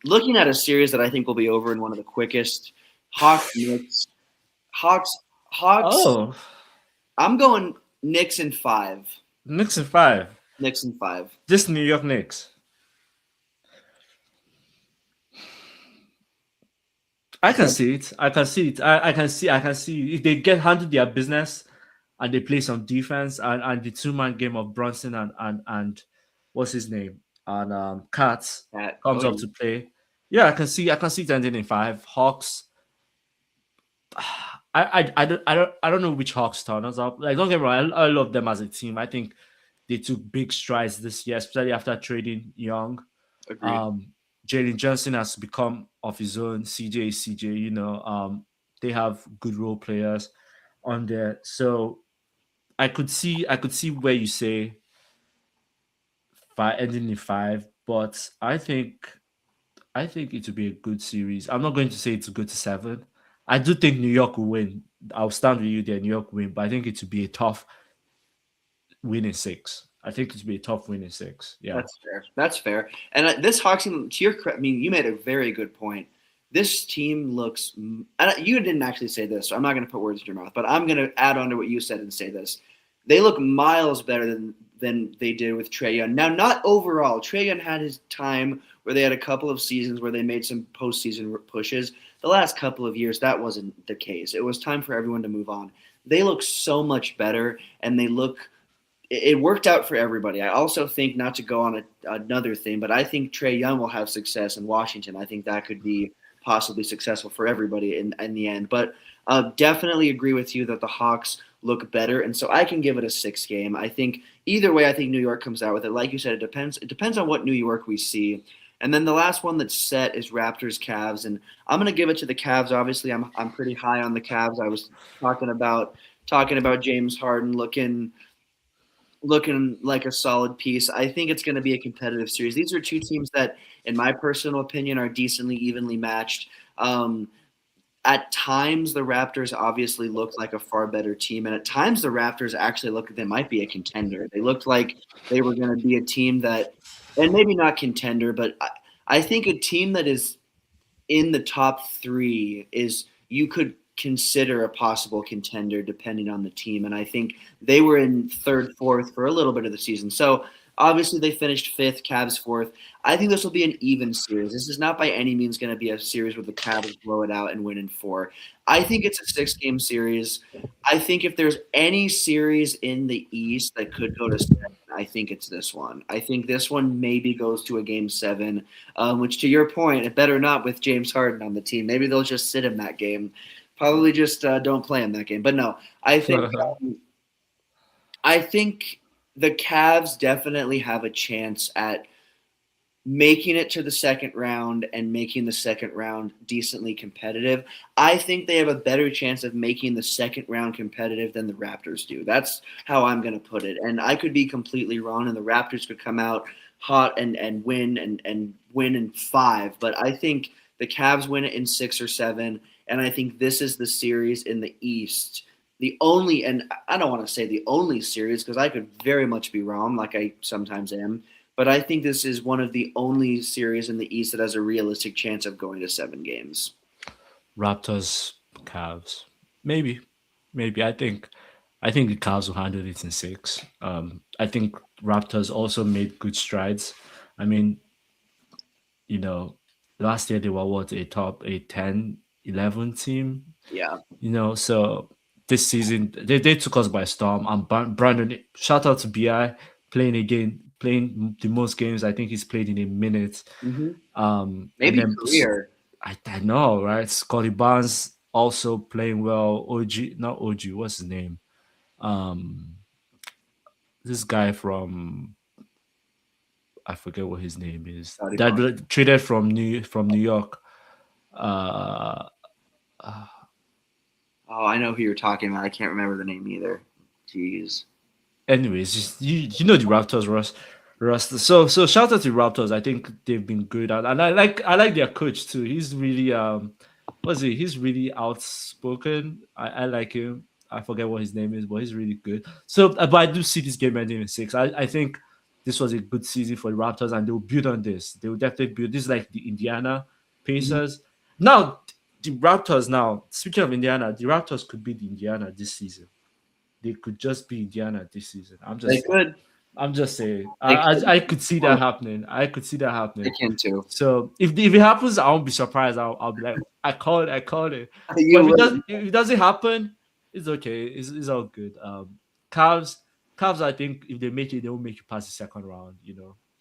Looking at a series that I think will be over in one of the quickest, Hawks Knicks. Hawks Hawks. Oh, I'm going Knicks in 5. Knicks in 5. Knicks in 5. This New York Knicks. I can see it. I can see it. I can see. I can see if they get handle their business and they play some defense and the 2-man game of Brunson and what's his name and Katz comes up to play. Yeah, I can see it ending in 5. Hawks. I don't know which Hawks turn us up. Like, don't get me wrong, I love them as a team. I think they took big strides this year, especially after trading Young. Agreed. Jalen Johnson has become of his own. CJ, they have good role players on there. So I could see where you say 5 ending in 5, but I think it will be a good series. I'm not going to say it's good to 7. I do think New York will win. I'll stand with you there. New York will win, but I think it will be a tough win in 6. I think it will be a tough win in 6. Yeah, That's fair. That's fair. And this Hawks team, to your credit, I mean, you made a very good point. This team looks, and you didn't actually say this, so I'm not going to put words in your mouth, but I'm going to add on to what you said and say this. They look miles better than they did with Trae Young. Now, not overall. Trae Young had his time where they had a couple of seasons where they made some postseason pushes. The last couple of years, that wasn't the case. It was time for everyone to move on. They look so much better, and it worked out for everybody. I also think, not to go on another thing, but I think Trae Young will have success in Washington. I think that could be possibly successful for everybody in the end. But definitely agree with you that the Hawks look better, and so I can give it a 6 game. I think either way, I think New York comes out with it. Like you said, it depends. It depends on what New York we see. And then the last one that's set is Raptors Cavs, and I'm going to give it to the Cavs. Obviously, I'm pretty high on the Cavs. I was talking about James Harden looking like a solid piece. I think it's going to be a competitive series. These are two teams that, in my personal opinion, are decently evenly matched. At times, the Raptors obviously looked like a far better team, and at times the Raptors actually looked like they might be a contender. They looked like they were going to be a team that, and maybe not contender, but I think a team that is in the top 3 is you could consider a possible contender depending on the team. And I think they were in 3rd, 4th for a little bit of the season. So Obviously, they finished fifth, Cavs fourth. I think this will be an even series. This is not by any means going to be a series where the Cavs blow it out and win in four. I think it's a 6-game series. I think if there's any series in the East that could go to 7, I think it's this one. I think this one maybe goes to a game 7, which to your point, it better not with James Harden on the team. Maybe they'll just sit him that game. Probably just don't play him that game. But no, I think the Cavs definitely have a chance at making it to the second round and making the second round decently competitive. I think they have a better chance of making the second round competitive than the Raptors do. That's how I'm going to put it. And I could be completely wrong, and the Raptors could come out hot and win and win in 5. But I think the Cavs win it in 6 or 7, and I think this is the series in the East. The only, and I don't want to say the only series because I could very much be wrong, like I sometimes am. But I think this is one of the only series in the East that has a realistic chance of going to 7 games. Raptors, Cavs, maybe. I think the Cavs will handle it in 6. I think Raptors also made good strides. I mean, last year they were a 10, 11 team. Yeah. So this season they took us by storm. And Brandon, shout out to BI playing the most games I think he's played in a minute. Mm-hmm. Maybe and then, career. I know, right? Scotty Barnes also playing well. Not OG, what's his name? This guy from, I forget what his name is. Scotty That Barnes. traded from New York. Oh, I know who you're talking about. I can't remember the name either. Jeez. Anyways, just, you know the Raptors, Russ. So shout out to Raptors. I think they've been good, and I like their coach too. He's really he's really outspoken. I like him. I forget what his name is, but he's really good. So, but I do see this game ending in 6. I think this was a good season for the Raptors, and they'll build on this. They will definitely build. This is like the Indiana Pacers. Now, the Raptors. Now, speaking of Indiana, the Raptors could be the Indiana this season. They could just be Indiana this season. They could. I'm just saying. They could. I could see that happening. They can too. So if it happens, I won't be surprised. I'll be like, I called it. But if it doesn't happen, it's okay. It's all good. Cavs. I think if they make it, they will make it past the second round.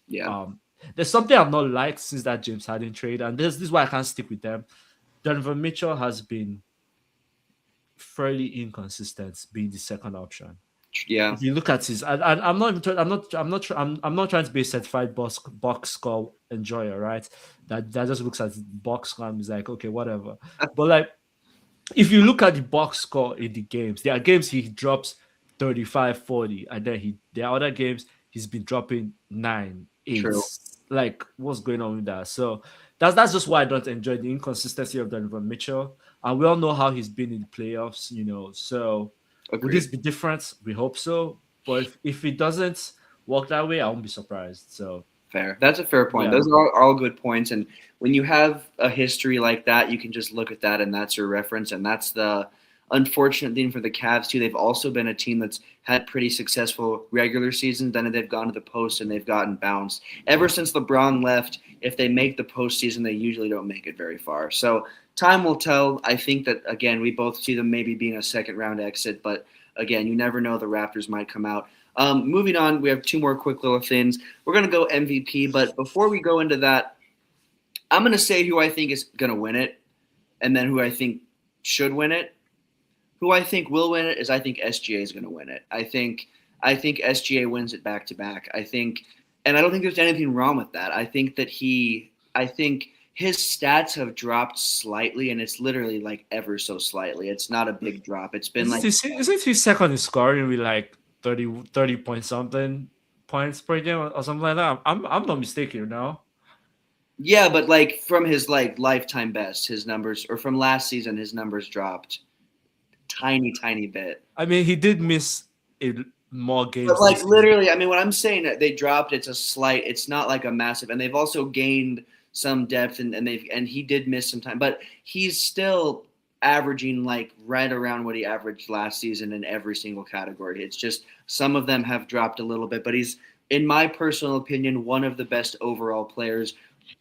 Yeah. There's something I've not liked since that James Harden trade, and this is why I can't stick with them. Donovan Mitchell has been fairly inconsistent being the second option. Yeah. If you look at his, I'm not trying to be a certified box score enjoyer, right? That just looks at the box score and is like, okay, whatever. But like, if you look at the box score in the games, there are games he drops 35, 40, and then there are other games he's been dropping 9, 8. True. Like, what's going on with that? So that's just why I don't enjoy the inconsistency of Donovan Mitchell. And we all know how he's been in the playoffs, so. Agreed. Would this be different? We hope so. But if it doesn't work that way, I won't be surprised. So fair. That's a fair point. Yeah. Those are all good points. And when you have a history like that, you can just look at that and that's your reference. And that's the unfortunate thing for the Cavs too. They've also been a team that's had pretty successful regular seasons. Then they've gone to the post and they've gotten bounced. Ever since LeBron left, if they make the postseason, they usually don't make it very far. So time will tell. I think that, again, we both see them maybe being a second-round exit. But, again, you never know. The Raptors might come out. Moving on, we have 2 more quick little things. We're going to go MVP. But before we go into that, I'm going to say who I think is going to win it and then who I think should win it. Who I think will win it is I think SGA is going to win it. I think SGA wins it back-to-back. And I don't think there's anything wrong with that. I think his stats have dropped slightly, and it's literally like ever so slightly. It's not a big drop. It's been isn't he second in scoring with like 30 point something points per game or something like that? I'm not mistaken now. Yeah, but like from his like lifetime best, his numbers, or from last season, his numbers dropped tiny bit. I mean, he did miss more games. But like literally, I mean, when I'm saying that they dropped, it's not like a massive, and they've also gained some depth and he did miss some time, but he's still averaging like right around what he averaged last season in every single category. It's just some of them have dropped a little bit, but he's in my personal opinion, one of the best overall players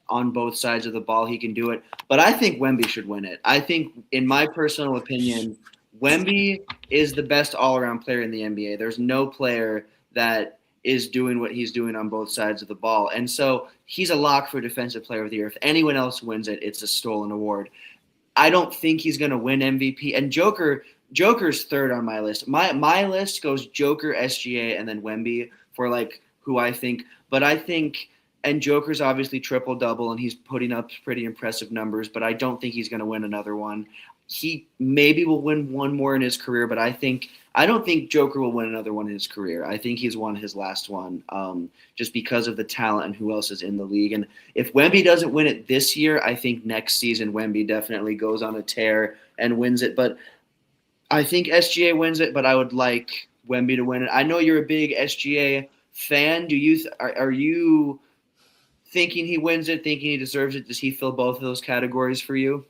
on both sides of the ball. He can do it. But I think Wemby should win it. I think, in my personal opinion, Wemby is the best all around player in the NBA. There's no player that is doing what he's doing on both sides of the ball. And so he's a lock for Defensive Player of the Year. If anyone else wins it, it's a stolen award. I don't think he's going to win MVP. And Joker's third on my list. My list goes Joker, SGA, and then Wemby for like who I think. But I think, and Joker's obviously triple double, and he's putting up pretty impressive numbers. But I don't think he's going to win another one. He maybe will win one more in his career, but I don't think Joker will win another one in his career. I think he's won his last one, just because of the talent and who else is in the league. And if Wemby doesn't win it this year, I think next season Wemby definitely goes on a tear and wins it. But I think SGA wins it, but I would like Wemby to win it. I know you're a big SGA fan. Are you thinking he wins it, thinking he deserves it? Does he fill both of those categories for you?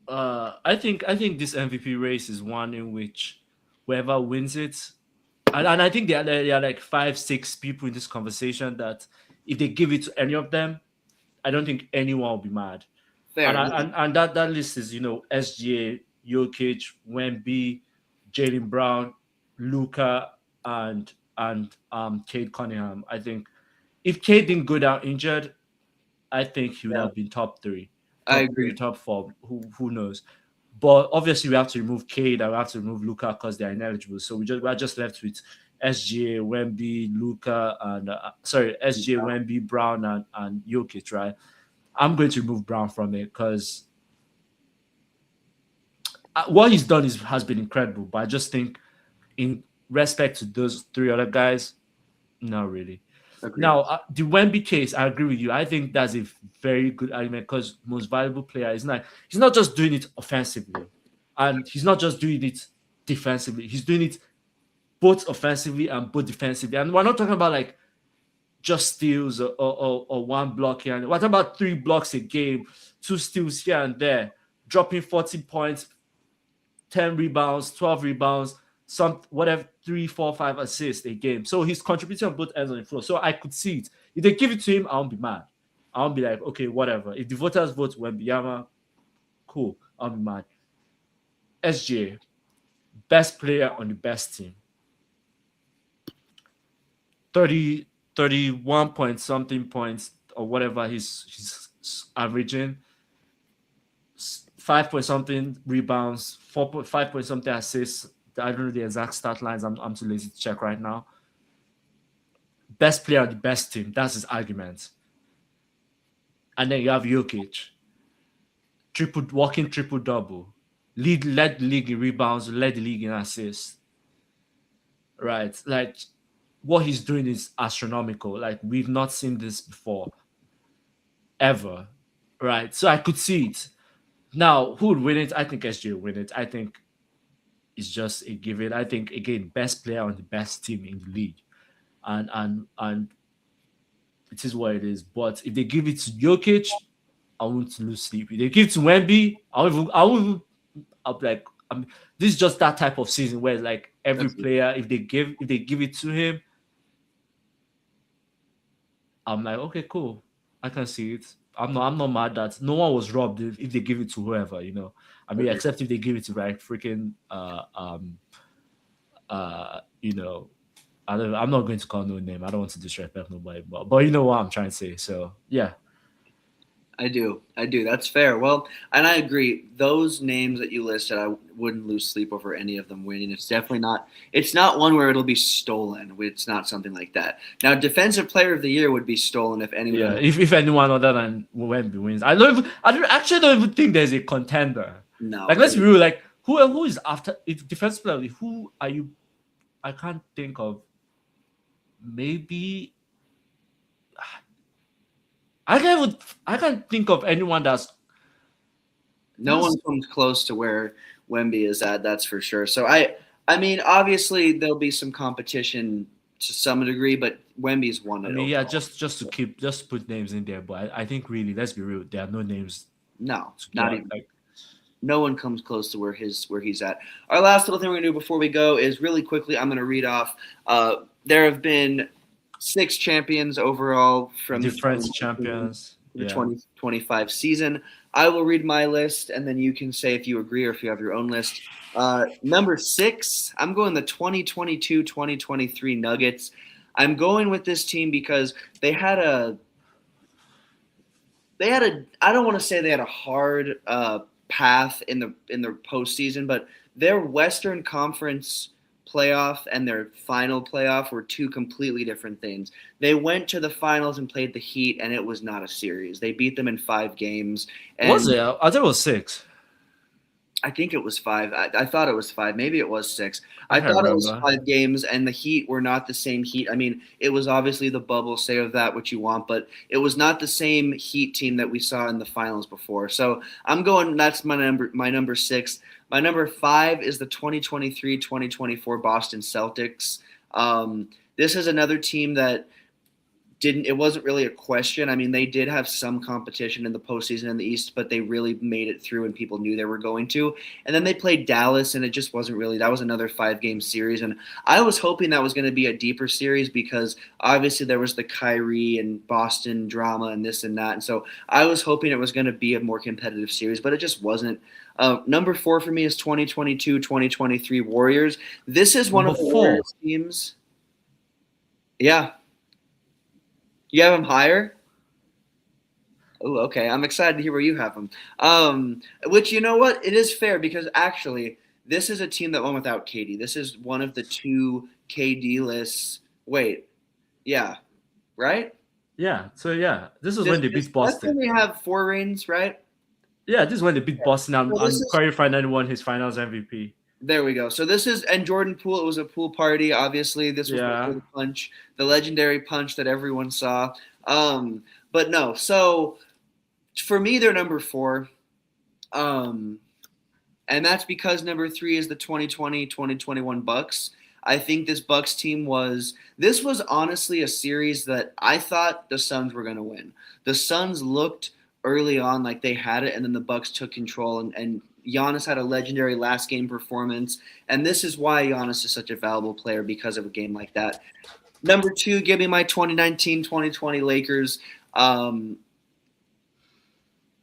I think this MVP race is one in which whoever wins it, and I think there are like 5, 6 people in this conversation that if they give it to any of them, I don't think anyone will be mad. And Fair. that list is SGA, Jokic, Wemby, Jalen Brown, Luca, and Cade Cunningham. I think if Cade didn't go down injured, I think he would Yeah, have been top three, I top three, agree. top four. Who knows? But obviously, we have to remove Cade and we have to remove Luca because they're ineligible. So we're just left with SGA, Wemby, Luca, and SGA, Wemby, Brown, and Jokic. Right? I'm going to remove Brown from it because what he's done has been incredible. But I just think, in respect to those three other guys, not really. Agreed. Now, the Wemby case, I agree with you. I think that's a very good argument because most valuable player is not. He's not just doing it offensively, and he's not just doing it defensively. He's doing it both offensively and both defensively. And we're not talking about like just steals or one block here. We're talking about 3 blocks a game, 2 steals here and there, dropping 40 points, 10 rebounds, 12 rebounds, some whatever, 3, 4, 5 assists a game. So he's contributing on both ends on the floor. So I could see it. If they give it to him, I won't be mad. I won't be like, okay, whatever. If the voters vote Wembanyama, cool. I'll be mad. SJ, best player on the best team. 30, 31 point something points or whatever he's averaging. 5 point something rebounds, 4.5 point something assists. I don't know the exact stat lines. I'm too lazy to check right now. Best player on the best team. That's his argument. And then you have Jokic, walking triple double, led the league in rebounds, led the league in assists. Right, like what he's doing is astronomical. Like we've not seen this before, ever. Right, so I could see it. Now, who would win it? I think SG will win it. I think it's just a given. I think again, best player on the best team in the league, and it is what it is. But if they give it to Jokic, I won't lose sleep. If they give it to Wemby, I'll be like, this is just that type of season where like every That's player, if they give it to him, I'm like, okay, cool. I can see it. I'm not mad that no one was robbed if they give it to whoever. I mean, agreed. except if they give it to like freaking you know, I'm not going to call no name. I don't want to disrespect nobody, but you know what I'm trying to say. So yeah. I do. That's fair. Well, and I agree. Those names that you listed, I wouldn't lose sleep over any of them winning. It's definitely not. It's not one where it'll be stolen. It's not something like that. Now, Defensive Player of the Year would be stolen if anyone. Yeah, if anyone other than Wemby wins, actually don't even think there's a contender. No. Like let's be real. Like who is after? If defensive player, who are you? I can't think of. Maybe I can't think of anyone that's. No one comes close to where Wemby is at. That's for sure. So I mean, obviously there'll be some competition to some degree, but Wemby's won it. I mean, yeah, just to put names in there, but I think really, let's be real, there are no names. No, not even. Like, no one comes close to where he's at. Our last little thing we're gonna do before we go is really quickly. I'm gonna read off. There have been 6 champions overall from the Different 2019 champions. to the Yeah. 2025 season. I will read my list, and then you can say if you agree or if you have your own list. Number 6, I'm going the 2022-2023 Nuggets. I'm going with this team because they had a I don't want to say they had a hard path in the postseason, but their Western Conference playoff and their final playoff were two completely different things. They went to the finals and played the Heat, and it was not a series. They beat them in 5 games, Was and it? I thought it was 6. I think it was 5. I thought it was 5. Maybe it was 6. I I can't thought it was remember. 5 games, and the Heat were not the same Heat. I mean, it was obviously the bubble. Say of that what you want, but it was not the same Heat team that we saw in the finals before. So I'm going. That's my number. My number 6. My number 5 is the 2023-2024 Boston Celtics. This is another team that didn't it wasn't really a question. I mean, they did have some competition in the postseason in the East, but they really made it through and people knew they were going to. And then they played Dallas and it just wasn't really that was another 5 game series. And I was hoping that was going to be a deeper series because obviously there was the Kyrie and Boston drama and this and that. And so I was hoping it was going to be a more competitive series, but it just wasn't. Number 4 for me is 2022-2023 Warriors. This is one Number of the 4. Warriors teams. Yeah. You have them higher? Oh, okay. I'm excited to hear where you have them. Which you know what? It is fair because actually, this is a team that won without KD. This is one of the 2 KD lists. Wait, yeah, right. Yeah. So yeah, this was This, when they this beat that's Boston. when we have 4 rings, right? Yeah, this is when they beat Boston So this and is Curry finally won his Finals MVP. there we go. So this is and Jordan Poole. It was a pool party. Obviously, this was before Yeah. the punch, the legendary punch that everyone saw. But no. So for me, they're number 4. Um, and that's because number 3 is the 2020-2021 Bucks. I think this was honestly a series that I thought the Suns were going to win. The Suns looked early on like they had it, and then the Bucks took control, and Giannis had a legendary last game performance, and this is why Giannis is such a valuable player because of a game like that. Number 2, give me my 2019-2020 Lakers. Um,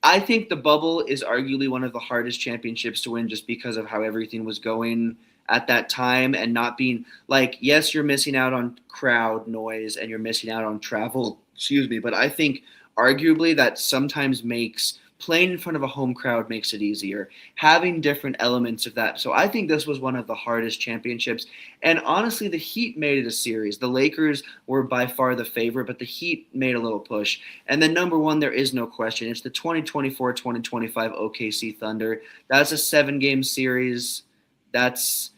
I think the bubble is arguably one of the hardest championships to win just because of how everything was going at that time and not being like, yes, you're missing out on crowd noise and you're missing out on travel, excuse me, but I think arguably that sometimes makes playing in front of a home crowd makes it easier, having different elements of that. So I think this was one of the hardest championships. And honestly, the Heat made it a series. The Lakers were by far the favorite, but the Heat made a little push. And then number 1, there is no question. It's the 2024-2025 OKC Thunder. That's a 7 game series. That's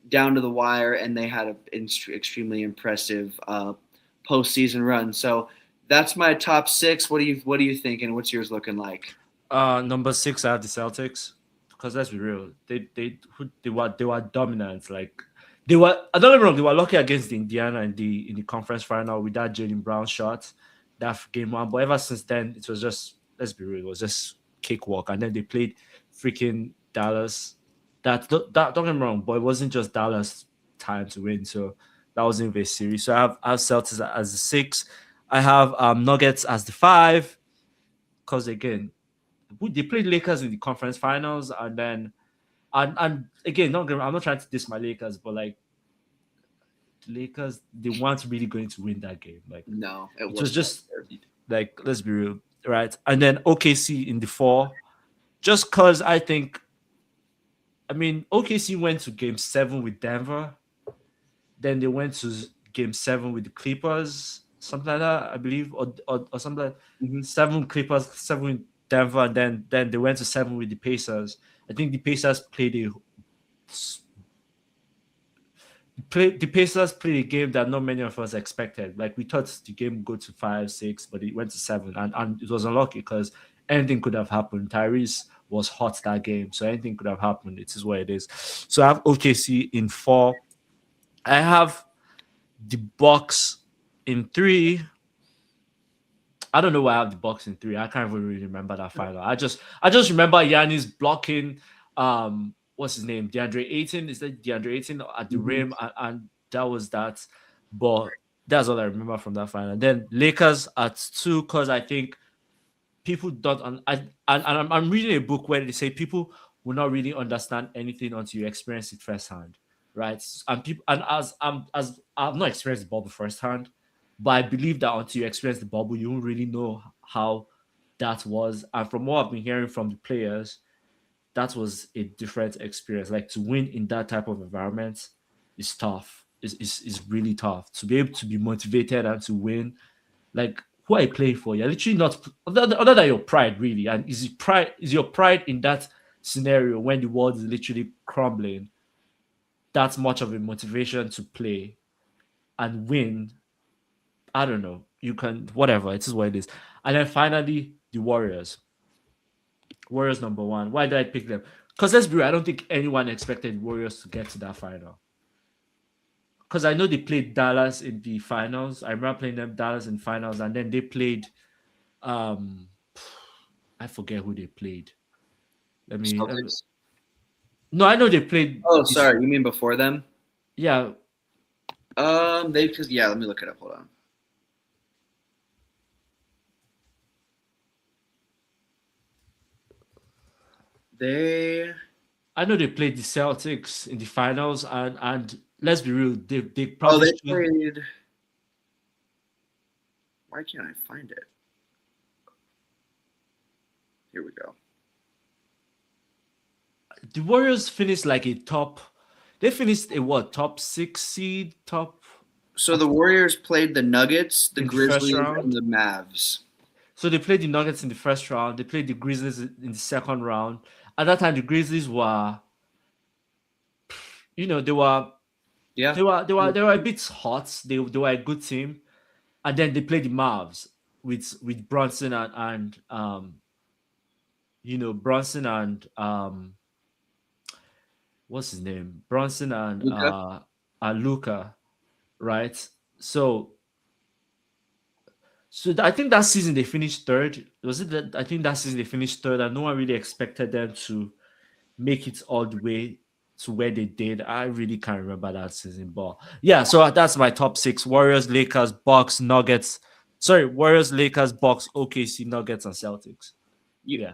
down to the wire, and they had an extremely impressive postseason run. So that's my top 6. What are you thinking? What's yours looking like? Number 6 I have the Celtics because let's be real, they were dominant. Like they were. I don't get me wrong, they were lucky against the Indiana in the conference final with that Jalen Brown shot that game 1. But ever since then, it was just let's be real, it was just cakewalk. And then they played freaking Dallas. That don't get me wrong, but it wasn't just Dallas time to win. So that wasn't even a series. So I have Celtics as the 6. I have Nuggets as the 5 because again they played Lakers in the conference finals, and then and again, I'm not trying to diss my Lakers, but like the Lakers, they weren't really going to win that game. Like No, it it was was not just fair. like let's be real, right? And then OKC in the 4, just because I mean OKC went to Game 7 with Denver, then they went to Game 7 with the Clippers, something like that, I believe, or something like Mhm. 7 Clippers, 7 with Denver, and then they went to 7 with the Pacers. I think the Pacers played a game that not many of us expected. Like we thought the game would go to 5, 6, but it went to 7, and it was unlucky because anything could have happened. Tyrese was hot that game, so anything could have happened. It is what it is. So I have OKC in 4. I have the Bucks in 3. I don't know why I have the Bucks in 3. I can't even really remember that final. I just remember Yannis blocking what's his name? DeAndre Ayton. Is that DeAndre Ayton at the Mhm. rim? And that was that. But That's all I remember from that final. Then Lakers at 2, because I think people don't. I'm reading a book where they say people will not really understand anything until you experience it firsthand, right? And people, and as I've not experienced the bubble firsthand, but I believe that until you experience the bubble, you won't really know how that was. And from what I've been hearing from the players, that was a different experience. Like to win in that type of environment is tough. Is really tough to be able to be motivated and to win. Like who are you playing for? You're literally not other than your pride, really. And is your pride in that scenario when the world is literally crumbling? That's much of a motivation to play and win. I don't know. You can whatever. It is what it is. And then finally, the Warriors. Warriors number one. Why did I pick them? Because let's be real, I don't think anyone expected Warriors to get to that final. Because I know they played Dallas in the finals. I remember playing them Dallas in finals, and then they played um I forget who they played. Let me Celtics. no, I know they played Oh, this. sorry, you mean before them? Yeah, They because yeah, let me look it up. Hold on. They I know they played the Celtics in the finals, and let's be real, they oh probably they should. played. Why can't I find it? Here we go. The Warriors finished like a top. They finished a what top 6 seed, top So the Warriors played the Nuggets, the in the first Grizzlies, and round. the Mavs. So they played the Nuggets in the first round. They played the Grizzlies in the second round. At that time, the Grizzlies were, they were Yeah. they were a bit hot. They were a good team, and then they played the Mavs with Brunson and Brunson and what's his name? Brunson Luka. and Luca, right? So I think that season they finished third. Was it that I think that season they finished third, and no one really expected them to make it all the way to where they did. I really can't remember that season, but yeah. So that's my top six: Warriors, Lakers, Bucks, Nuggets. Sorry, Warriors, Lakers, Bucks, OKC, Nuggets, and Celtics. You, Yeah,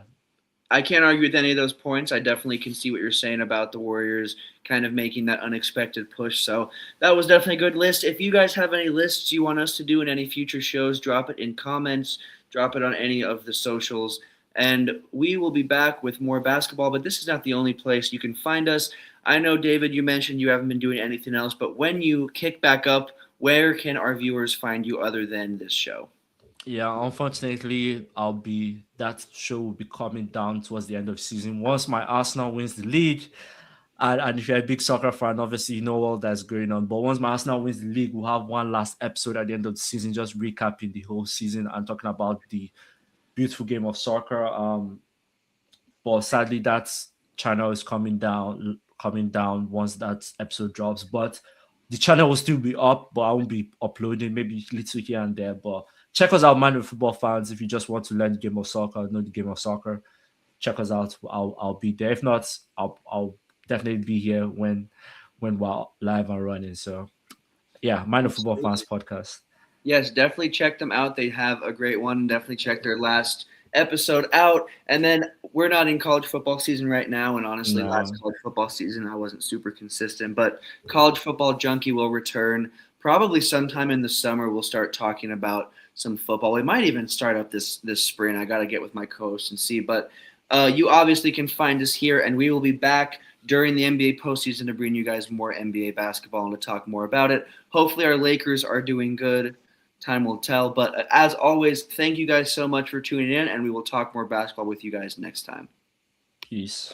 I can't argue with any of those points. I definitely can see what you're saying about the Warriors kind of making that unexpected push. So that was definitely a good list. If you guys have any lists you want us to do in any future shows, drop it in comments, drop it on any of the socials, and we will be back with more basketball. But this is not the only place you can find us. I know, David, you mentioned you haven't been doing anything else, but when you kick back up, where can our viewers find you other than this show? yeah. Unfortunately, that show will be coming down towards the end of the season once my Arsenal wins the league. And if you're a big soccer fan, obviously you know all that's going on. But once my Arsenal wins the league, we'll have one last episode at the end of the season, just recapping the whole season and talking about the beautiful game of soccer. But sadly, that channel is coming down once that episode drops. But the channel will still be up, but I won't be uploading, maybe little here and there. But check us out, man, with football fans. If you just want to learn the game of soccer, know the game of soccer, check us out. I'll be there. If not, I'll definitely be here when we're live and running. So yeah, Mind of Football Fans podcast. Yes, definitely check them out. They have a great one. Definitely check their last episode out. And then we're not in college football season right now. And honestly, last No. college football season, I wasn't super consistent. But College Football Junkie will return probably sometime in the summer. We'll start talking about some football. We might even start up this spring. I got to get with my co-host and see. But you obviously can find us here, and we will be back during the NBA postseason to bring you guys more NBA basketball and to talk more about it. Hopefully, our Lakers are doing good. Time will tell. But as always, thank you guys so much for tuning in, and we will talk more basketball with you guys next time. Peace.